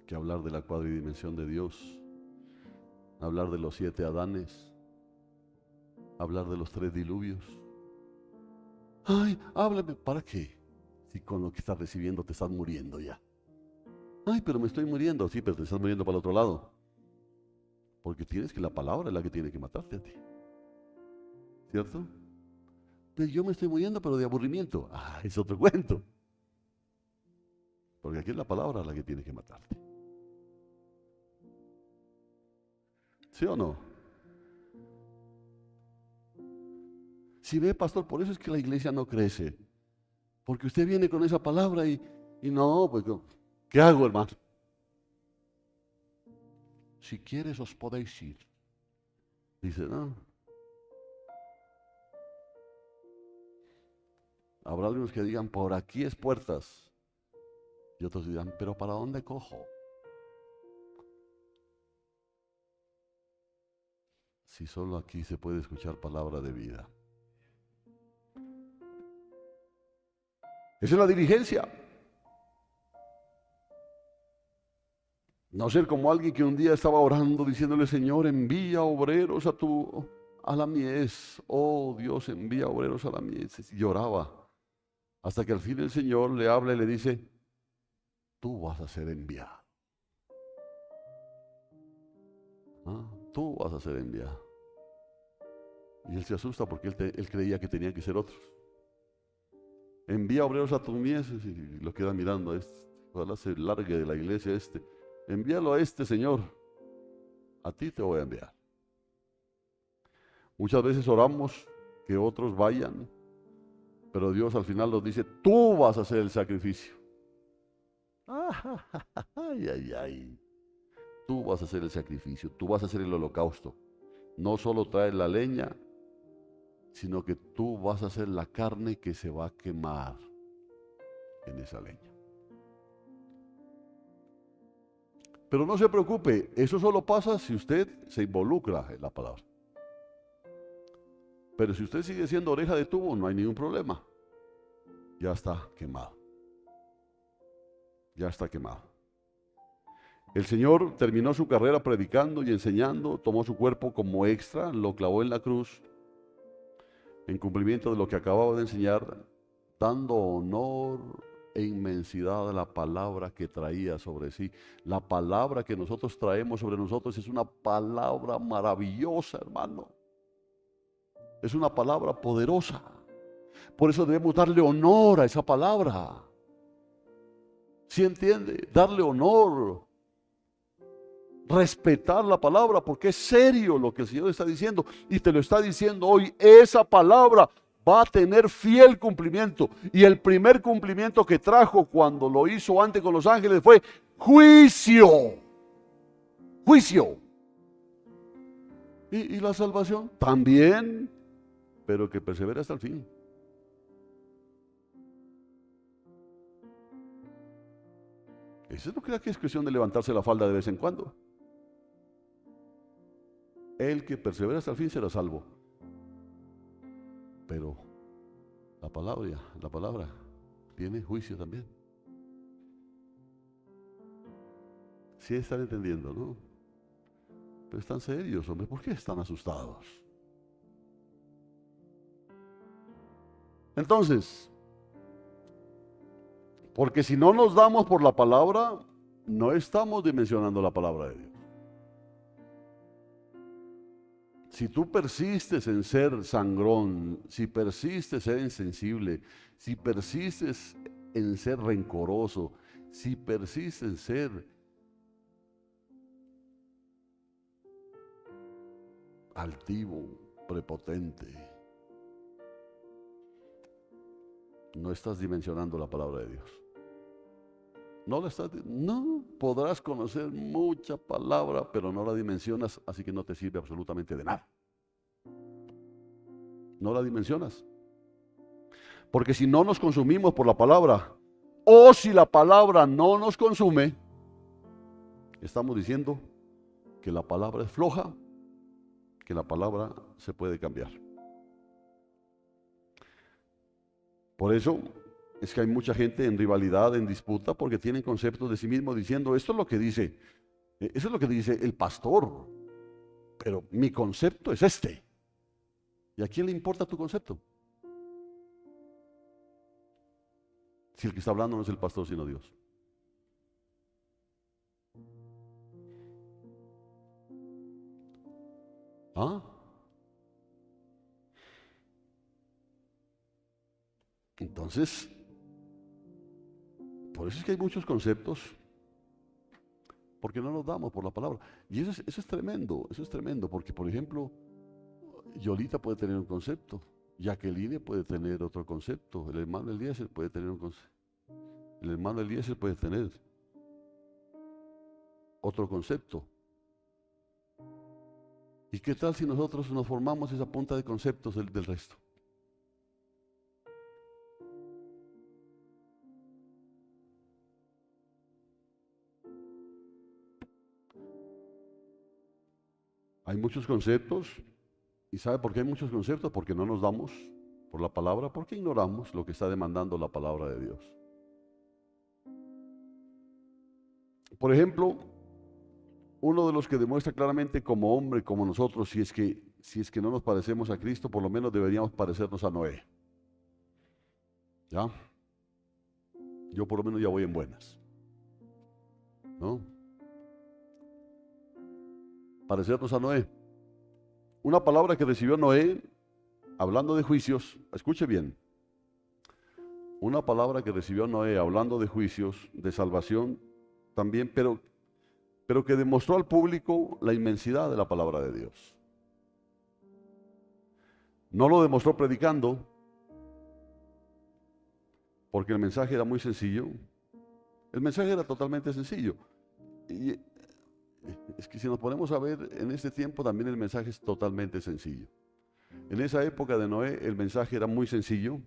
que hablar de la cuadridimensión de Dios, hablar de los 7 Adanes, hablar de los 3 diluvios. Ay, háblame, ¿para qué? Si con lo que estás recibiendo te estás muriendo ya. Ay, pero me estoy muriendo. Sí, pero te estás muriendo para el otro lado. Porque tienes que la palabra es la que tiene que matarte a ti. ¿Cierto? Pues yo me estoy muriendo, pero de aburrimiento. Ah, es otro cuento. Porque aquí es la palabra la que tiene que matarte. ¿Sí o no? Si ve, pastor, por eso es que la iglesia no crece. Porque usted viene con esa palabra y no, pues, ¿qué hago, hermano? Si quieres os podéis ir. Dice, no. Habrá algunos que digan, por aquí es puertas. Y otros dirán, pero ¿para dónde cojo? si solo aquí se puede escuchar palabra de vida? Esa es la diligencia. No ser como alguien que un día estaba orando diciéndole: Señor, envía obreros a la mies. Oh Dios, envía obreros a la mies. Y lloraba. Hasta que al fin el Señor le habla y le dice: tú vas a ser enviado. Tú vas a ser enviado. Y él se asusta porque él creía que tenían que ser otros. Envía obreros a tus mies, y lo queda mirando a este. Ojalá se largue de la iglesia este. Envíalo a este, Señor. A ti te voy a enviar. Muchas veces oramos que otros vayan, pero Dios al final nos dice: tú vas a hacer el sacrificio. Ay, ay, ay. Tú vas a hacer el sacrificio, tú vas a hacer el holocausto. No solo traes la leña, sino que tú vas a hacer la carne que se va a quemar en esa leña. Pero no se preocupe, eso solo pasa si usted se involucra en la palabra. Pero si usted sigue siendo oreja de tubo, no hay ningún problema. Ya está quemado. Ya está quemado. El Señor terminó su carrera predicando y enseñando, tomó su cuerpo como extra, lo clavó en la cruz, en cumplimiento de lo que acababa de enseñar, dando honor e inmensidad a la palabra que traía sobre sí. La palabra que nosotros traemos sobre nosotros es una palabra maravillosa, hermano. Es una palabra poderosa. Por eso debemos darle honor a esa palabra. ¿Sí entiende? Darle honor. Respetar la palabra, porque es serio lo que el Señor está diciendo. Y te lo está diciendo hoy. Esa palabra va a tener fiel cumplimiento. Y el primer cumplimiento que trajo cuando lo hizo antes con los ángeles fue juicio. Juicio. ¿Y la salvación? También, pero que persevere hasta el fin. Eso no crea que es cuestión de levantarse la falda de vez en cuando. El que persevera hasta el fin será salvo. Pero la palabra tiene juicio también. Sí están entendiendo, ¿no? Pero están serios, hombre. ¿Por qué están asustados? Entonces, porque si no nos damos por la palabra, no estamos dimensionando la palabra de Dios. Si tú persistes en ser sangrón, si persistes en ser insensible, si persistes en ser rencoroso, si persistes en ser altivo, prepotente, no estás dimensionando la palabra de Dios. No podrás conocer mucha palabra, pero no la dimensionas, así que no te sirve absolutamente de nada. No la dimensionas. Porque si no nos consumimos por la palabra, o si la palabra no nos consume, estamos diciendo que la palabra es floja, que la palabra se puede cambiar. Por eso es que hay mucha gente en rivalidad, en disputa, porque tienen conceptos de sí mismos diciendo: esto es lo que dice, eso es lo que dice el pastor, pero mi concepto es este. ¿Y a quién le importa tu concepto? Si el que está hablando no es el pastor, sino Dios. ¿Ah? Entonces, por eso es que hay muchos conceptos, porque no nos damos por la palabra. Y eso es tremendo, porque por ejemplo, Yolita puede tener un concepto, Jacqueline puede tener otro concepto, el hermano Eliezer puede tener un concepto, el hermano Eliezer puede tener otro concepto. ¿Y qué tal si nosotros nos formamos esa punta de conceptos del resto? Hay muchos conceptos. ¿Y sabe por qué hay muchos conceptos? Porque no nos damos por la palabra, porque ignoramos lo que está demandando la palabra de Dios. Por ejemplo, uno de los que demuestra claramente como hombre, como nosotros, si es que no nos parecemos a Cristo, por lo menos deberíamos parecernos a Noé. ¿Ya? Yo por lo menos ya voy en buenas, ¿no? Parecernos a Noé. Una palabra que recibió Noé, hablando de juicios, escuche bien. Una palabra que recibió Noé, hablando de juicios, de salvación también, pero que demostró al público la inmensidad de la palabra de Dios. No lo demostró predicando, porque el mensaje era muy sencillo. El mensaje era totalmente sencillo. Y es que si nos ponemos a ver, en este tiempo también el mensaje es totalmente sencillo. En esa época de Noé el mensaje era muy sencillo.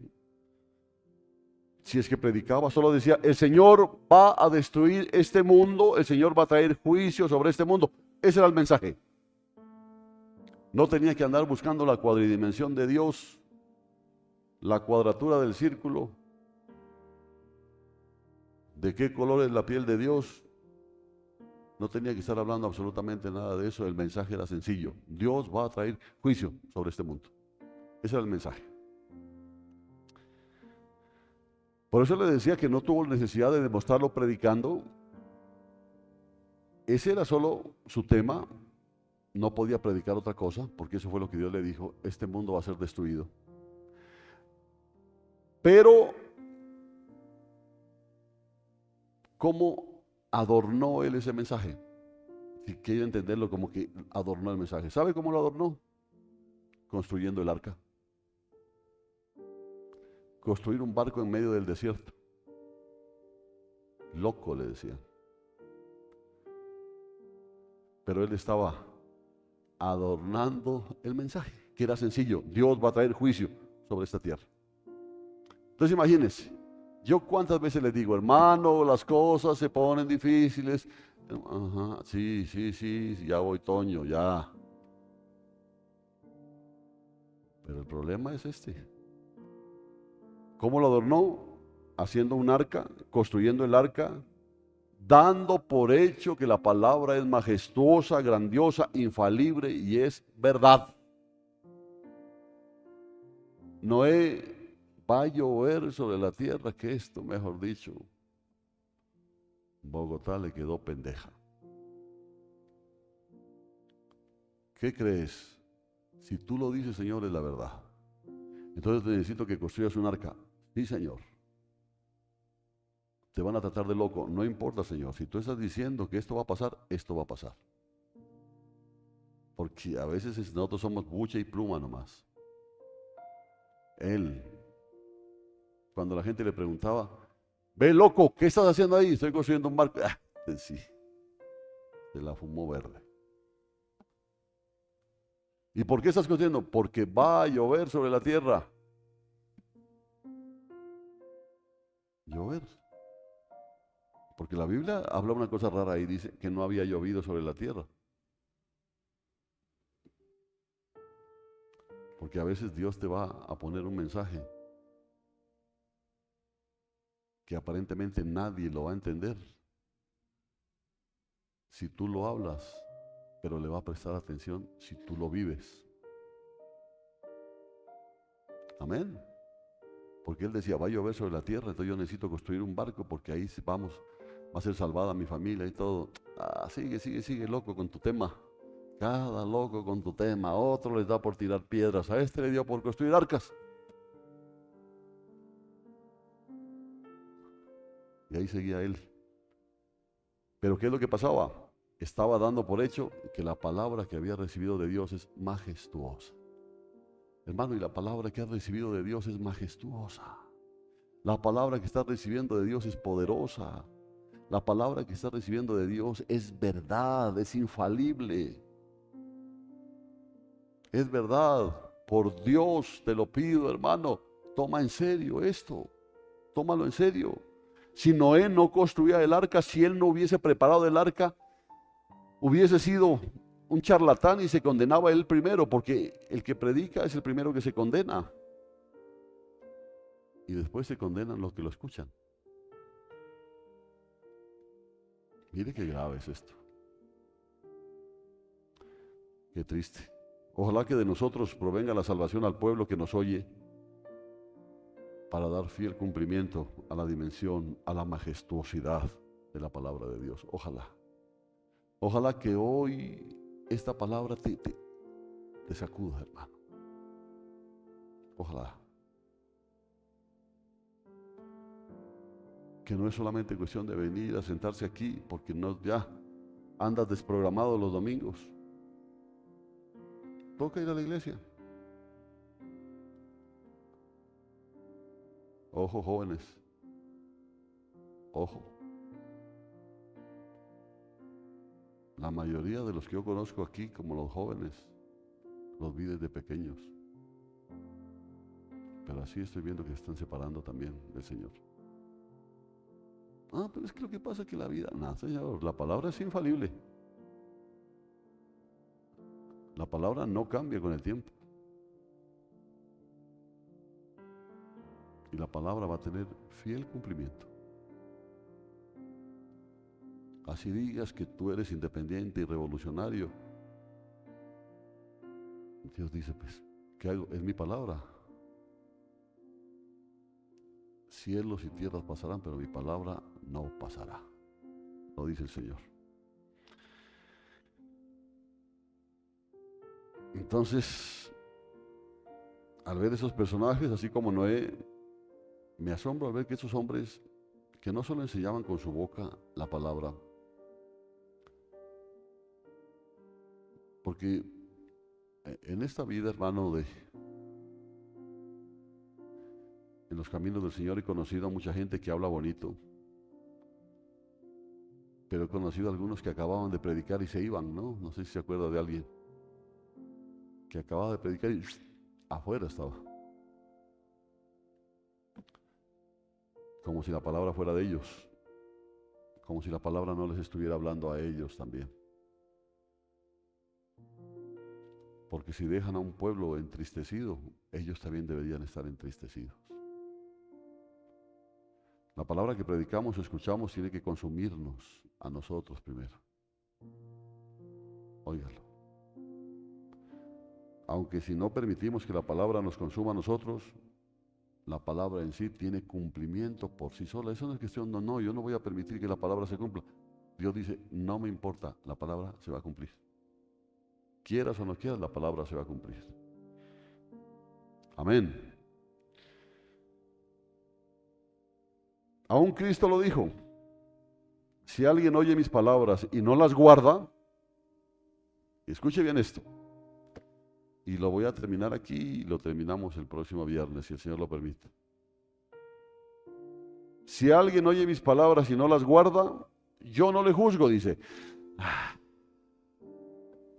Si es que predicaba, solo decía, el Señor va a destruir este mundo, el Señor va a traer juicio sobre este mundo. Ese era el mensaje. No tenía que andar buscando la cuadridimensión de Dios, la cuadratura del círculo, de qué color es la piel de Dios. No tenía que estar hablando absolutamente nada de eso. El mensaje era sencillo. Dios va a traer juicio sobre este mundo. Ese era el mensaje. Por eso le decía que no tuvo necesidad de demostrarlo predicando. Ese era solo su tema. No podía predicar otra cosa, porque eso fue lo que Dios le dijo: este mundo va a ser destruido. Pero, ¿cómo adornó él ese mensaje? Si quiere entenderlo, como que adornó el mensaje. ¿Sabe cómo lo adornó? Construyendo el arca. Construir un barco en medio del desierto. Loco, le decía. Pero él estaba adornando el mensaje, que era sencillo: Dios va a traer juicio sobre esta tierra. Entonces imagínense, yo cuántas veces les digo, hermano, las cosas se ponen difíciles. Ajá, sí, ya voy, Toño, ya. Pero el problema es este. ¿Cómo lo adornó? Haciendo un arca, construyendo el arca, dando por hecho que la palabra es majestuosa, grandiosa, infalible y es verdad. Noé, va a llover sobre la tierra, que esto, mejor dicho, Bogotá le quedó pendeja. ¿Qué crees? Si tú lo dices, Señor, es la verdad. Entonces necesito que construyas un arca. Sí, Señor. Te van a tratar de loco. No importa, Señor. Si tú estás diciendo que esto va a pasar, esto va a pasar. Porque a veces nosotros somos buche y pluma nomás. Él, cuando la gente le preguntaba, ve, loco, ¿qué estás haciendo ahí? Estoy construyendo un barco. Sí, se la fumó verde. ¿Y por qué estás construyendo? Porque va a llover sobre la tierra. Llover. Porque la Biblia habla una cosa rara ahí, dice que no había llovido sobre la tierra. Porque a veces Dios te va a poner un mensaje que aparentemente nadie lo va a entender. Si tú lo hablas, pero le va a prestar atención si tú lo vives. Amén. Porque él decía, va a llover sobre la tierra, entonces yo necesito construir un barco porque ahí vamos, va a ser salvada mi familia y todo. Sigue, loco con tu tema. Cada loco con tu tema. A otro les da por tirar piedras, a este le dio por construir arcas. Y ahí seguía él. Pero ¿qué es lo que pasaba? Estaba dando por hecho que la palabra que había recibido de Dios es majestuosa. Hermano, y la palabra que has recibido de Dios es majestuosa. La palabra que estás recibiendo de Dios es poderosa. La palabra que estás recibiendo de Dios es verdad, es infalible. Es verdad. Por Dios te lo pido, hermano. Toma en serio esto. Tómalo en serio. Si Noé no construía el arca, si él no hubiese preparado el arca, hubiese sido un charlatán y se condenaba él primero, porque el que predica es el primero que se condena. Y después se condenan los que lo escuchan. Mire qué grave es esto. Qué triste. Ojalá que de nosotros provenga la salvación al pueblo que nos oye, para dar fiel cumplimiento a la dimensión, a la majestuosidad de la palabra de Dios. Ojalá. Ojalá que hoy esta palabra te sacuda, hermano. Ojalá. Que no es solamente cuestión de venir a sentarse aquí, porque no, ya andas desprogramado los domingos. Toca ir a la iglesia. Ojo, jóvenes. Ojo. La mayoría de los que yo conozco aquí, como los jóvenes, los vi desde pequeños. Pero así estoy viendo que se están separando también del Señor. Ah, pero es que lo que pasa es que la vida, no, Señor, la palabra es infalible. La palabra no cambia con el tiempo. Y la palabra va a tener fiel cumplimiento. Así digas que tú eres independiente y revolucionario. Dios dice, pues, ¿qué hago? Es mi palabra. Cielos y tierras pasarán, pero mi palabra no pasará. Lo dice el Señor. Entonces, al ver esos personajes, así como Noé, me asombro al ver que esos hombres, que no solo enseñaban con su boca la palabra, porque en esta vida, hermano, en los caminos del Señor he conocido a mucha gente que habla bonito, pero he conocido a algunos que acababan de predicar y se iban, ¿no? No sé si se acuerda de alguien que acababa de predicar y afuera estaba. Como si la palabra fuera de ellos, como si la palabra no les estuviera hablando a ellos también. Porque si dejan a un pueblo entristecido, ellos también deberían estar entristecidos. La palabra que predicamos o escuchamos tiene que consumirnos a nosotros primero. Óigalo. Aunque si no permitimos que la palabra nos consuma a nosotros, la palabra en sí tiene cumplimiento por sí sola. Eso no es cuestión, no, yo no voy a permitir que la palabra se cumpla. Dios dice, no me importa, la palabra se va a cumplir. Quieras o no quieras, la palabra se va a cumplir. Amén. Aún Cristo lo dijo. Si alguien oye mis palabras y no las guarda, escuche bien esto. Y lo voy a terminar aquí y lo terminamos el próximo viernes, si el Señor lo permite. Si alguien oye mis palabras y no las guarda, yo no le juzgo, dice.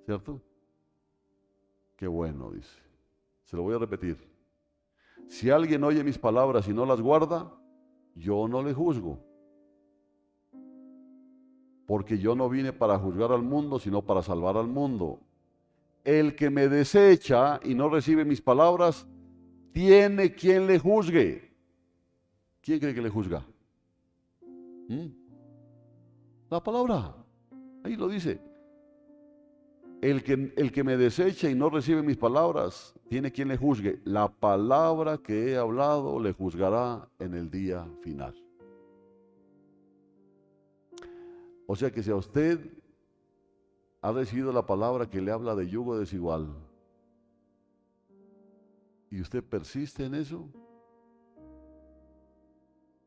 ¿Cierto? Qué bueno, dice. Se lo voy a repetir. Si alguien oye mis palabras y no las guarda, yo no le juzgo. Porque yo no vine para juzgar al mundo, sino para salvar al mundo. El que me desecha y no recibe mis palabras, tiene quien le juzgue. ¿Quién cree que le juzga? La palabra. Ahí lo dice. El que me desecha y no recibe mis palabras, tiene quien le juzgue. La palabra que he hablado le juzgará en el día final. O sea que si a usted ha recibido la palabra que le habla de yugo desigual y usted persiste en eso,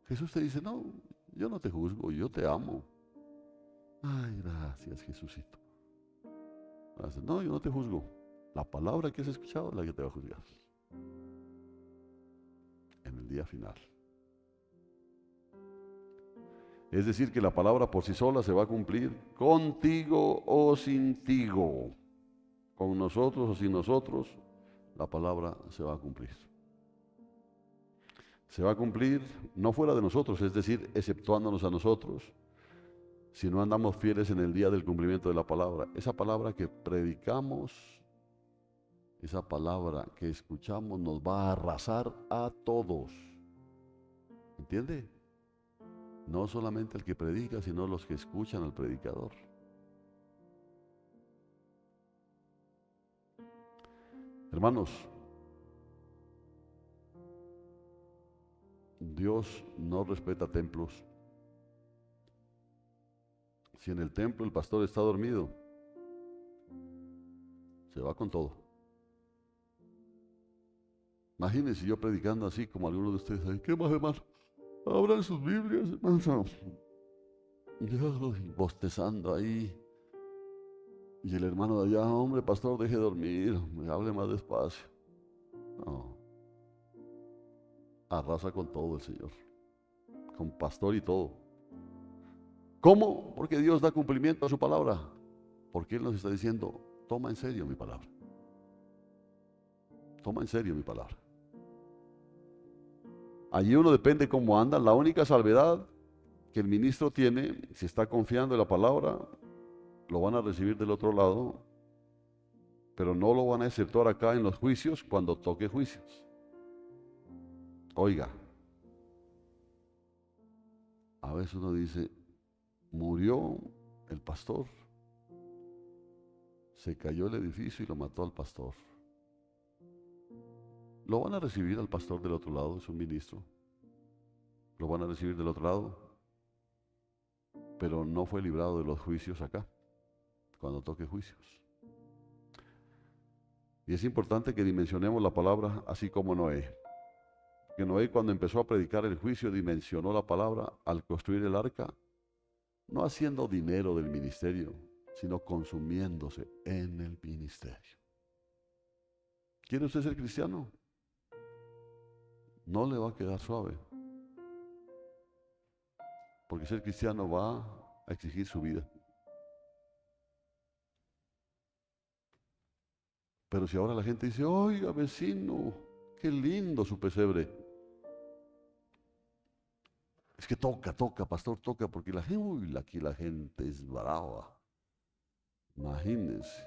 Jesús te dice, no, yo no te juzgo, yo te amo. Ay, gracias, Jesucito. No, yo no te juzgo. La palabra que has escuchado es la que te va a juzgar en el día final. Es decir, que la palabra por sí sola se va a cumplir contigo o sintigo. Con nosotros o sin nosotros, la palabra se va a cumplir. Se va a cumplir no fuera de nosotros, es decir, exceptuándonos a nosotros. si no andamos fieles en el día del cumplimiento de la palabra. Esa palabra que predicamos, esa palabra que escuchamos nos va a arrasar a todos. ¿Entiende? No solamente el que predica, sino los que escuchan al predicador. Hermanos, Dios no respeta templos. Si en el templo el pastor está dormido, se va con todo. Imagínense yo predicando así como algunos de ustedes. Ay, ¿qué más, hermano? Abran sus Biblias, hermano. Yo bostezando ahí. Y el hermano de allá, hombre, pastor, deje de dormir, me hable más despacio. No. Arrasa con todo el Señor. Con pastor y todo. ¿Cómo? Porque Dios da cumplimiento a su palabra. Porque Él nos está diciendo, toma en serio mi palabra. Toma en serio mi palabra. Allí uno depende cómo anda. La única salvedad que el ministro tiene, si está confiando en la palabra, lo van a recibir del otro lado, pero no lo van a exceptuar acá en los juicios cuando toque juicios. Oiga, a veces uno dice, murió el pastor, se cayó el edificio y lo mató al pastor. Lo van a recibir al pastor del otro lado, es un ministro. Lo van a recibir del otro lado, pero no fue librado de los juicios acá, cuando toque juicios. Y es importante que dimensionemos la palabra así como Noé. Que Noé, cuando empezó a predicar el juicio, dimensionó la palabra al construir el arca, no haciendo dinero del ministerio, sino consumiéndose en el ministerio. ¿Quiere usted ser cristiano? No le va a quedar suave, porque ser cristiano va a exigir su vida. Pero si ahora la gente dice, oiga vecino, qué lindo su pesebre. Es que toca, pastor, toca, porque la gente, uy, aquí la gente es brava. Imagínense.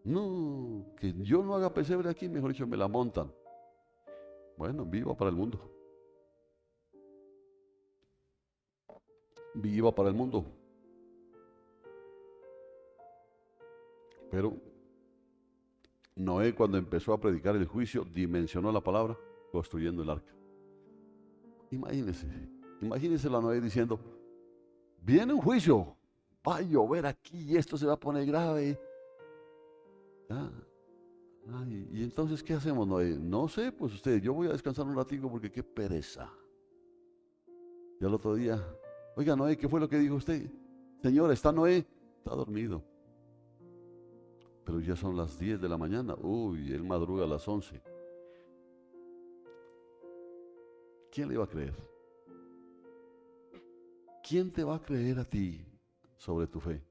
No, que yo no haga pesebre aquí, mejor dicho, me la montan. Bueno, viva para el mundo. Viva para el mundo. Pero Noé, cuando empezó a predicar el juicio, dimensionó la palabra construyendo el arca. Imagínense la Noé diciendo, viene un juicio, va a llover aquí y esto se va a poner grave. Ay, y entonces, ¿qué hacemos, Noé? No sé, pues usted, yo voy a descansar un ratico porque qué pereza. Y al otro día, oiga, Noé, ¿qué fue lo que dijo usted? Señor, ¿está Noé? Está dormido. Pero ya son las 10 de la mañana. Uy, él madruga a las 11. ¿Quién le iba a creer? ¿Quién te va a creer a ti sobre tu fe?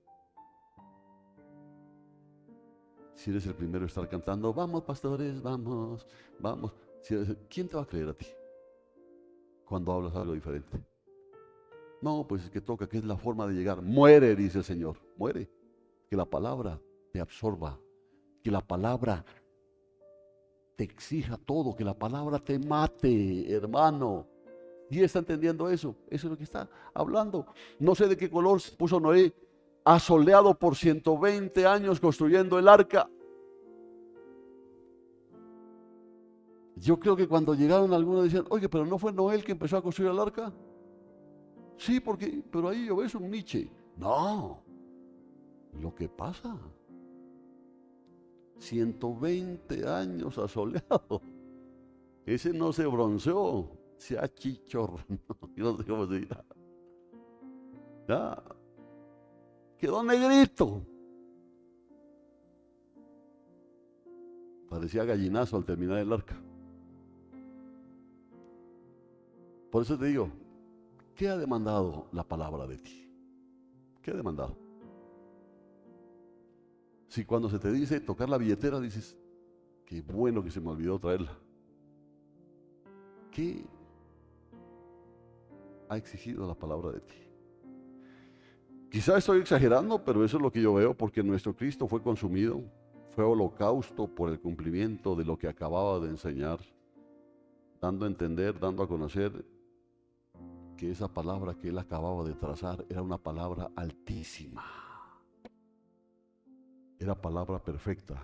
Si eres el primero a estar cantando, vamos pastores, vamos, vamos. ¿Quién te va a creer a ti cuando hablas algo diferente? No, pues es que toca, que es la forma de llegar. Muere, dice el Señor, muere. Que la palabra te absorba, que la palabra te exija todo, que la palabra te mate, hermano. ¿Y está entendiendo eso? Eso es lo que está hablando. No sé de qué color se puso Noé, asoleado por 120 años construyendo el arca. Yo creo que cuando llegaron algunos decían, oye, pero ¿no fue Noé el que empezó a construir el arca? Sí, pero ahí yo ves un Nietzsche. No, lo que pasa, 120 años asoleado. Ese no se bronceó, se achichornó. Yo no sé cómo se dirá. Ya, quedó negrito. Parecía gallinazo al terminar el arca. Por eso te digo, ¿qué ha demandado la palabra de ti? ¿Qué ha demandado? Si cuando se te dice tocar la billetera dices, qué bueno que se me olvidó traerla. ¿Qué ha exigido la palabra de ti? Quizá estoy exagerando, pero eso es lo que yo veo, porque nuestro Cristo fue consumido, fue holocausto por el cumplimiento de lo que acababa de enseñar, dando a entender, dando a conocer que esa palabra que él acababa de trazar era una palabra altísima, era palabra perfecta,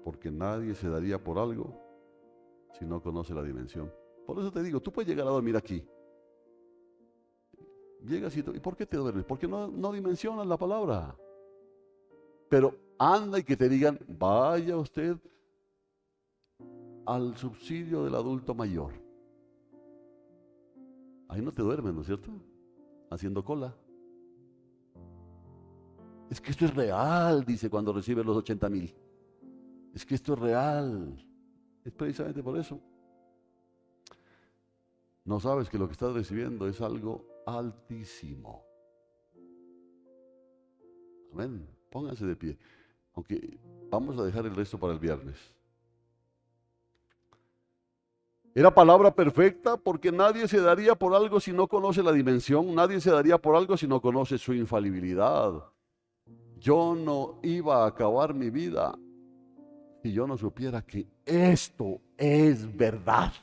porque nadie se daría por algo si no conoce la dimensión. Por eso te digo, tú puedes llegar a dormir aquí. Llegas ¿y por qué te duermes? Porque no dimensionas la palabra. Pero anda y que te digan, vaya usted al subsidio del adulto mayor. Ahí no te duermes, ¿no es cierto? Haciendo cola. Es que esto es real, dice cuando recibe los 80,000. Es que esto es real. Es precisamente por eso. No sabes que lo que estás recibiendo es algo altísimo. Amén. Pónganse de pie. Aunque vamos a dejar el resto para el viernes. Era palabra perfecta porque nadie se daría por algo si no conoce la dimensión. Nadie se daría por algo si no conoce su infalibilidad. Yo no iba a acabar mi vida si yo no supiera que esto es verdad.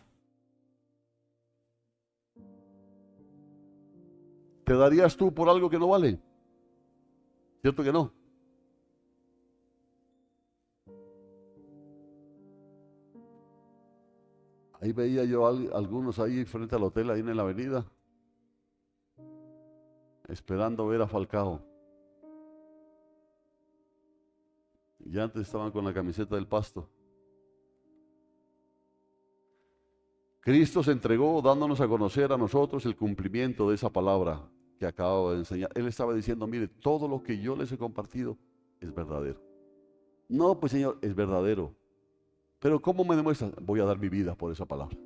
¿Te darías tú por algo que no vale? ¿Cierto que no? Ahí veía yo algunos ahí frente al hotel, ahí en la avenida, esperando ver a Falcao. Y antes estaban con la camiseta del Pasto. Cristo se entregó dándonos a conocer a nosotros el cumplimiento de esa palabra que acabo de enseñar. Él estaba diciendo, mire, todo lo que yo les he compartido es verdadero. No, pues Señor, es verdadero. Pero ¿cómo me demuestra? Voy a dar mi vida por esa palabra.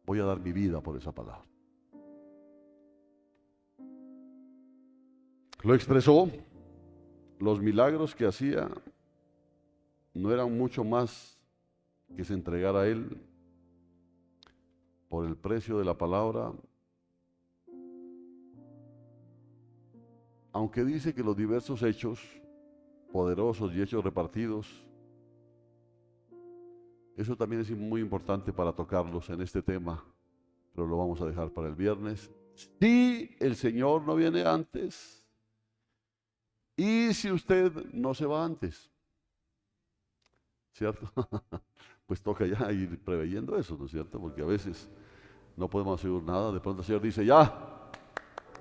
Voy a dar mi vida por esa palabra. Lo expresó. Los milagros que hacía no eran mucho más que se entregara a Él por el precio de la palabra. Aunque dice que los diversos hechos poderosos y hechos repartidos, eso también es muy importante para tocarlos en este tema, pero lo vamos a dejar para el viernes. Si el Señor no viene antes y si usted no se va antes, ¿cierto? Pues toca ya ir preveyendo eso, ¿no es cierto? Porque a veces no podemos asegurar nada. De pronto el Señor dice, ya,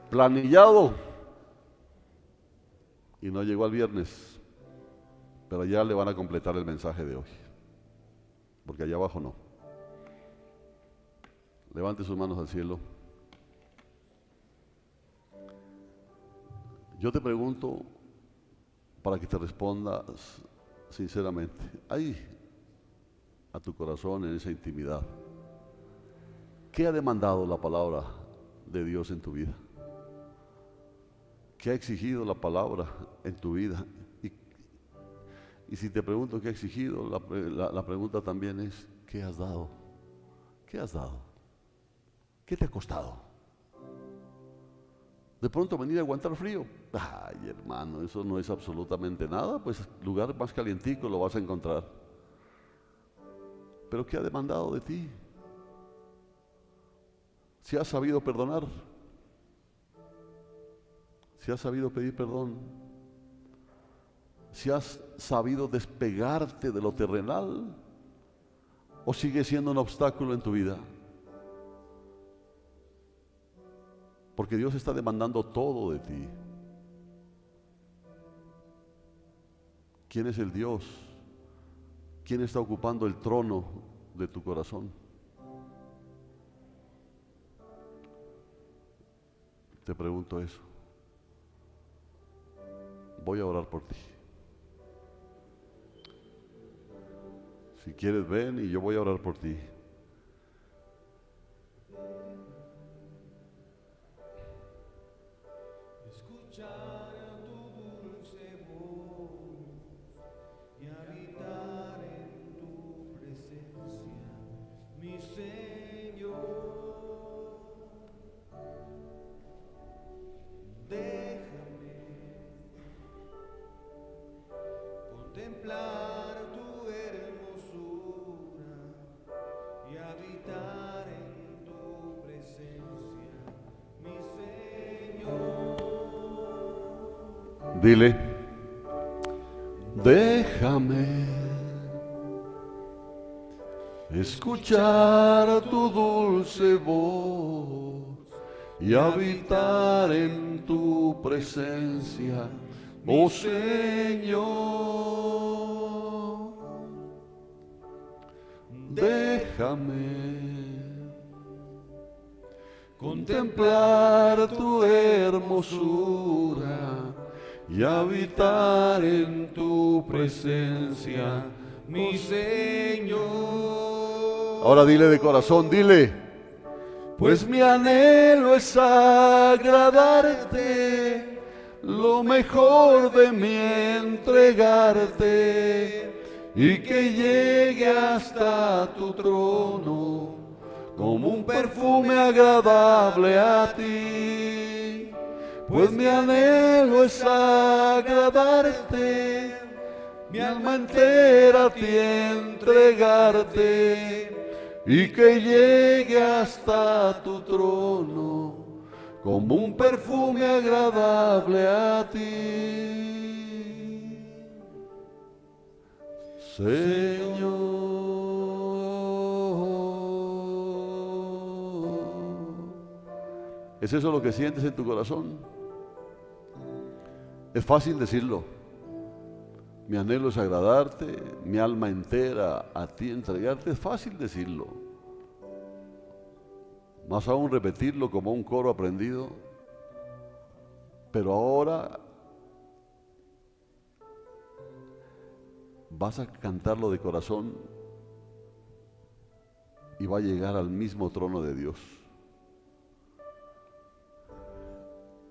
planillado, y no llegó al viernes, pero ya le van a completar el mensaje de hoy, porque allá abajo no. Levante sus manos al cielo. Yo te pregunto para que te respondas sinceramente, ahí, a tu corazón, en esa intimidad, ¿qué ha demandado la palabra de Dios en tu vida? ¿Qué ha exigido la palabra en tu vida? Y si te pregunto qué ha exigido, la pregunta también es, ¿qué has dado? ¿Qué has dado? ¿Qué te ha costado? De pronto venir a aguantar frío. Ay, hermano, eso no es absolutamente nada, pues lugar más calientico lo vas a encontrar. Pero ¿qué ha demandado de ti? Si has sabido perdonar, si has sabido pedir perdón, si has sabido despegarte de lo terrenal, o sigue siendo un obstáculo en tu vida. Porque Dios está demandando todo de ti. ¿Quién es el Dios? ¿Quién está ocupando el trono de tu corazón? Te pregunto eso. Voy a orar por ti. Si quieres, ven y yo voy a orar por ti. De Dile, déjame escuchar tu dulce voz y habitar en tu presencia, oh Señor. Déjame contemplar tu hermosura y habitar en tu presencia, mi Señor. Ahora dile de corazón, dile, pues mi anhelo es agradarte, lo mejor de mí entregarte, y que llegue hasta tu trono como un perfume agradable a ti. Pues mi anhelo es agradarte, mi alma entera a ti entregarte, y que llegue hasta tu trono como un perfume agradable a ti, Señor. ¿Es eso lo que sientes en tu corazón? Es fácil decirlo. Mi anhelo es agradarte, mi alma entera a ti entregarte. Es fácil decirlo. Más aún repetirlo como un coro aprendido. Pero ahora vas a cantarlo de corazón y va a llegar al mismo trono de Dios.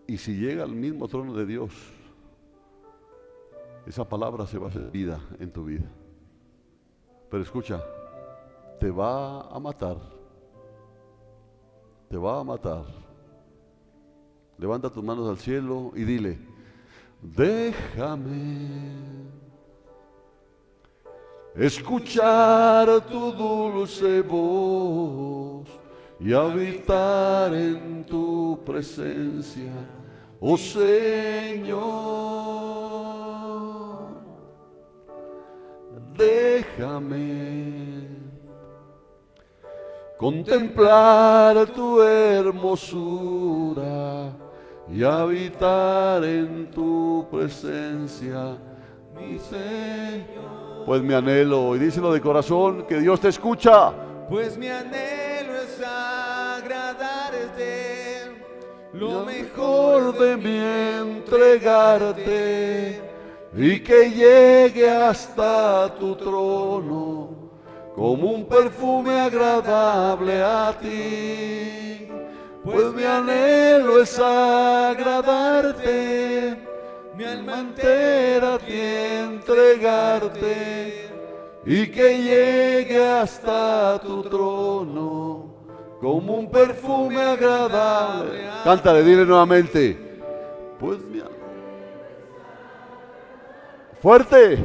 Y si llega al mismo trono de Dios, esa palabra se va a hacer vida en tu vida. Pero escucha, te va a matar. Te va a matar. Levanta tus manos al cielo y dile, déjame escuchar tu dulce voz y habitar en tu presencia, oh Señor. Déjame contemplar tu hermosura y habitar en tu presencia, mi Señor. Pues mi anhelo, y díselo de corazón, que Dios te escucha. Pues mi anhelo es agradarte, lo mejor de mí entregarte, y que llegue hasta tu trono como un perfume agradable a ti. Pues mi anhelo es agradarte, mi alma entera a ti entregarte, y que llegue hasta tu trono como un perfume agradable. Cántale, dile nuevamente. Pues mi anhelo. Fuerte.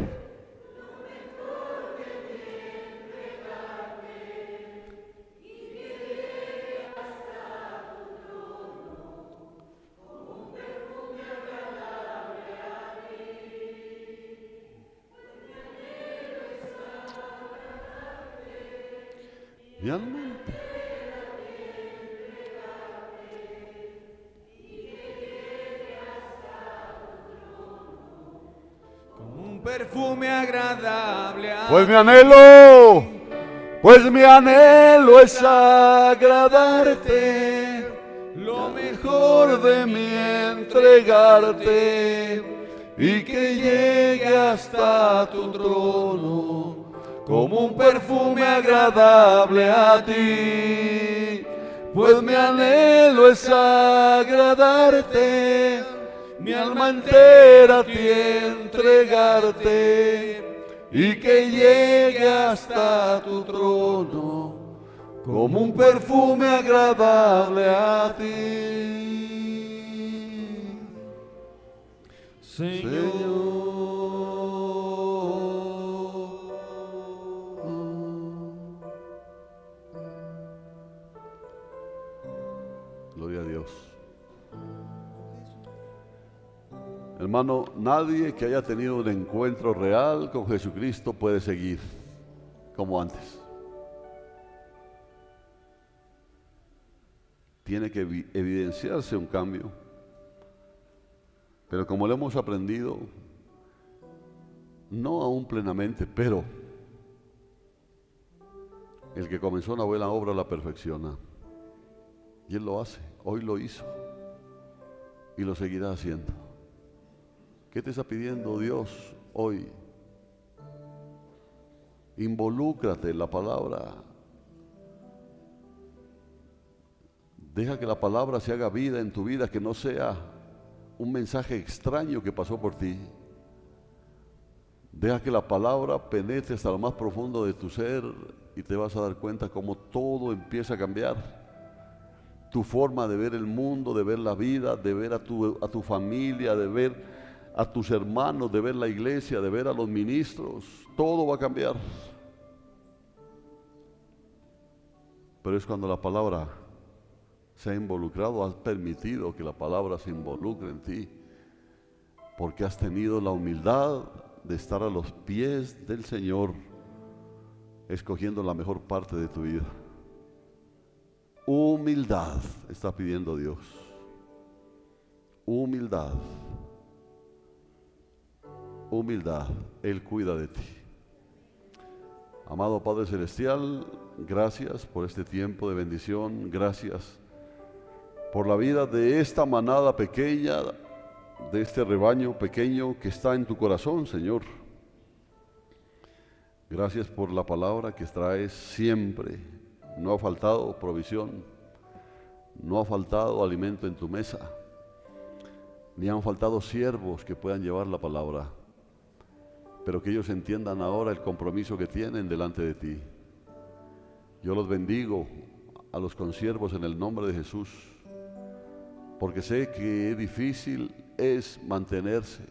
Mi alma. como un perfume agradable a Pues mi anhelo es agradarte, lo mejor de mí entregarte, y que llegue hasta tu trono como un perfume agradable a ti. Pues mi anhelo es agradarte, mi alma entera a ti entregarte, y que llegue hasta tu trono como un perfume agradable a ti, Señor. Gloria a Dios. Hermano, nadie que haya tenido un encuentro real con Jesucristo puede seguir como antes. Tiene que evidenciarse un cambio. Pero como lo hemos aprendido, no aún plenamente, pero el que comenzó una buena obra la perfecciona. Y Él lo hace, hoy lo hizo y lo seguirá haciendo. ¿Qué te está pidiendo Dios hoy? Involúcrate en la palabra. Deja que la palabra se haga vida en tu vida, que no sea un mensaje extraño que pasó por ti. Deja que la palabra penetre hasta lo más profundo de tu ser y te vas a dar cuenta cómo todo empieza a cambiar. Tu forma de ver el mundo, de ver la vida, de ver a tu familia, de ver a tus hermanos, de ver la iglesia, de ver a los ministros, todo va a cambiar. Pero es cuando la palabra se ha involucrado, has permitido que la palabra se involucre en ti, porque has tenido la humildad de estar a los pies del Señor, escogiendo la mejor parte de tu vida. Humildad está pidiendo Dios. Humildad. Humildad. Él cuida de ti. Amado Padre Celestial, gracias por este tiempo de bendición. Gracias por la vida de esta manada pequeña, de este rebaño pequeño que está en tu corazón, Señor. Gracias por la palabra que traes siempre. No ha faltado provisión, no ha faltado alimento en tu mesa, ni han faltado siervos que puedan llevar la palabra, pero que ellos entiendan ahora el compromiso que tienen delante de ti. Yo los bendigo a los consiervos en el nombre de Jesús, porque sé que difícil es mantenerse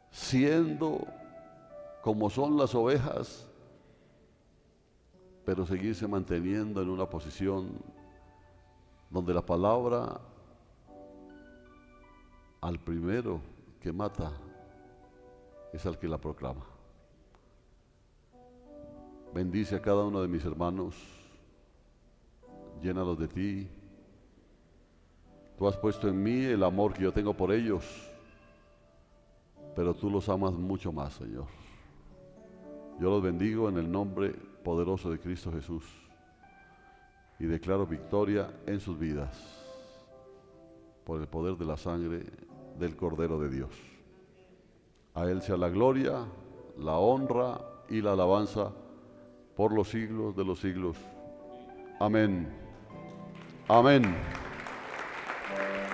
siendo como son las ovejas, pero seguirse manteniendo en una posición donde la palabra al primero que mata es al que la proclama. Bendice a cada uno de mis hermanos, llénalos de ti. Tú has puesto en mí el amor que yo tengo por ellos, pero tú los amas mucho más, Señor. Yo los bendigo en el nombre poderoso de Cristo Jesús y declaro victoria en sus vidas por el poder de la sangre del Cordero de Dios. A Él sea la gloria, la honra y la alabanza por los siglos de los siglos. Amén. Amén.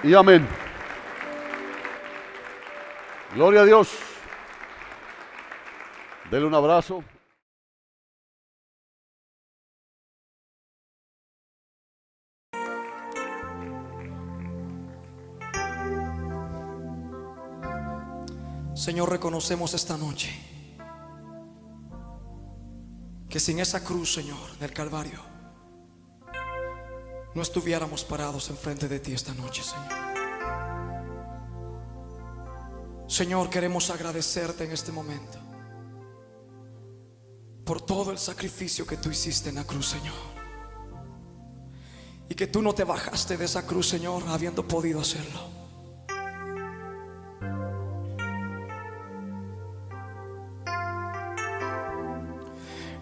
Y amén. Gloria a Dios. Dele un abrazo. Señor, reconocemos esta noche que sin esa cruz, Señor, del Calvario, no estuviéramos parados enfrente de ti esta noche, Señor. Señor, queremos agradecerte en este momento por todo el sacrificio que tú hiciste en la cruz, Señor, y que tú no te bajaste de esa cruz, Señor, habiendo podido hacerlo.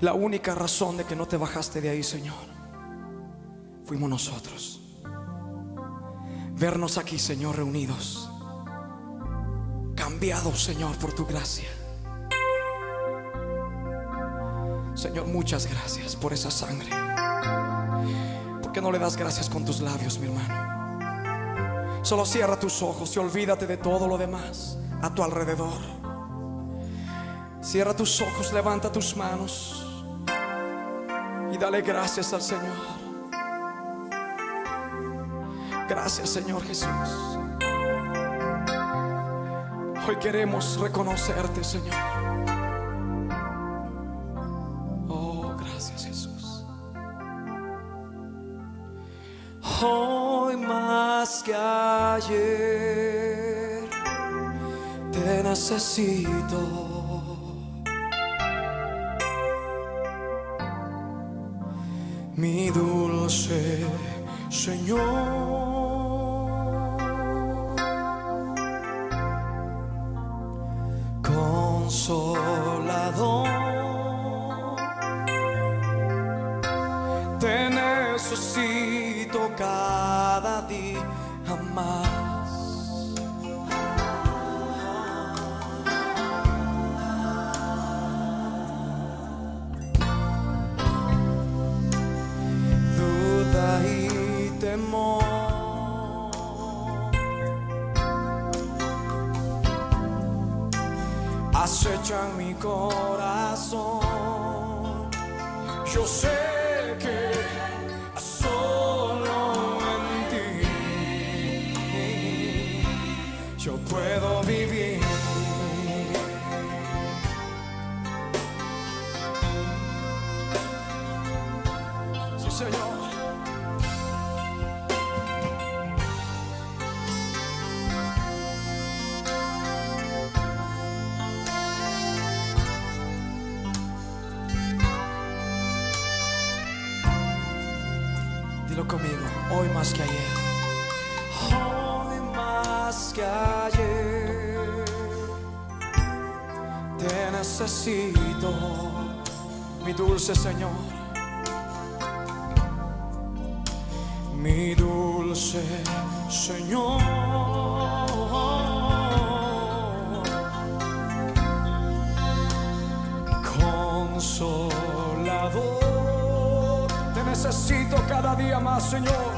La única razón de que no te bajaste de ahí, Señor, fuimos nosotros. Vernos aquí, Señor, reunidos, cambiados, Señor, por tu gracia. Señor, muchas gracias por esa sangre. ¿Por qué no le das gracias con tus labios, mi hermano? Solo cierra tus ojos y olvídate de todo lo demás a tu alrededor. Cierra tus ojos, levanta tus manos y dale gracias al Señor. Gracias, Señor Jesús. Hoy queremos reconocerte, Señor. Oh, gracias, Jesús. Hoy más que ayer te necesito. Mi dulce Señor, consolador, te necesito cada día más. Y temor acechan mi corazón. Yo sé que solo en ti yo puedo vivir. Sí, Señor. Dilo conmigo, hoy más que ayer. Hoy más que ayer. Te necesito, mi dulce Señor. Mi dulce Señor. Consolador. Te necesito cada día más, Señor.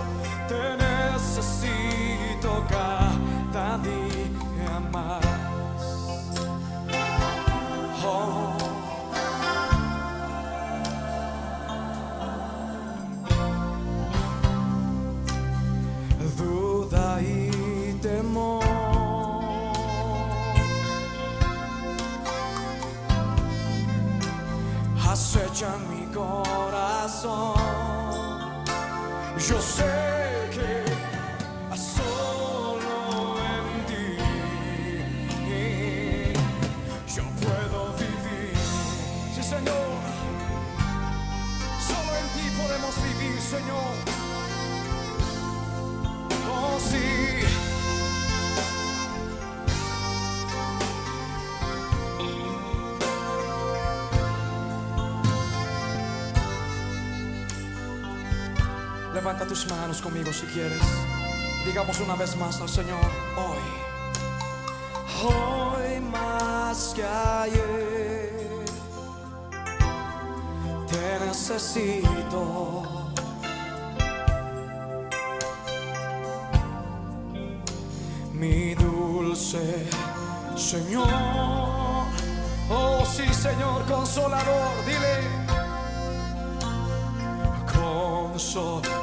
Te necesito cada día más. Oh. Duda y temor acechan mi corazón. Yo sé que solo en ti yo puedo vivir. Sí, Señor, solo en ti podemos vivir, Señor. Oh, sí. Levanta tus manos conmigo si quieres. Digamos una vez más al Señor, hoy. Hoy más que ayer. Te necesito. Mi dulce Señor. Oh sí, Señor, consolador, dile. Consolador,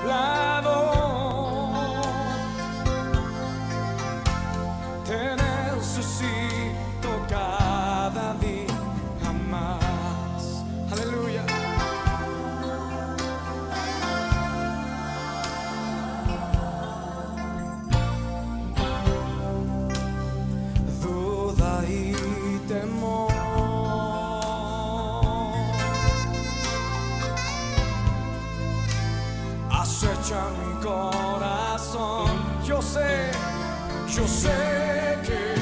te necesito cada día más. Aleluya. Duda y temor acecha mi corazón. Yo sé que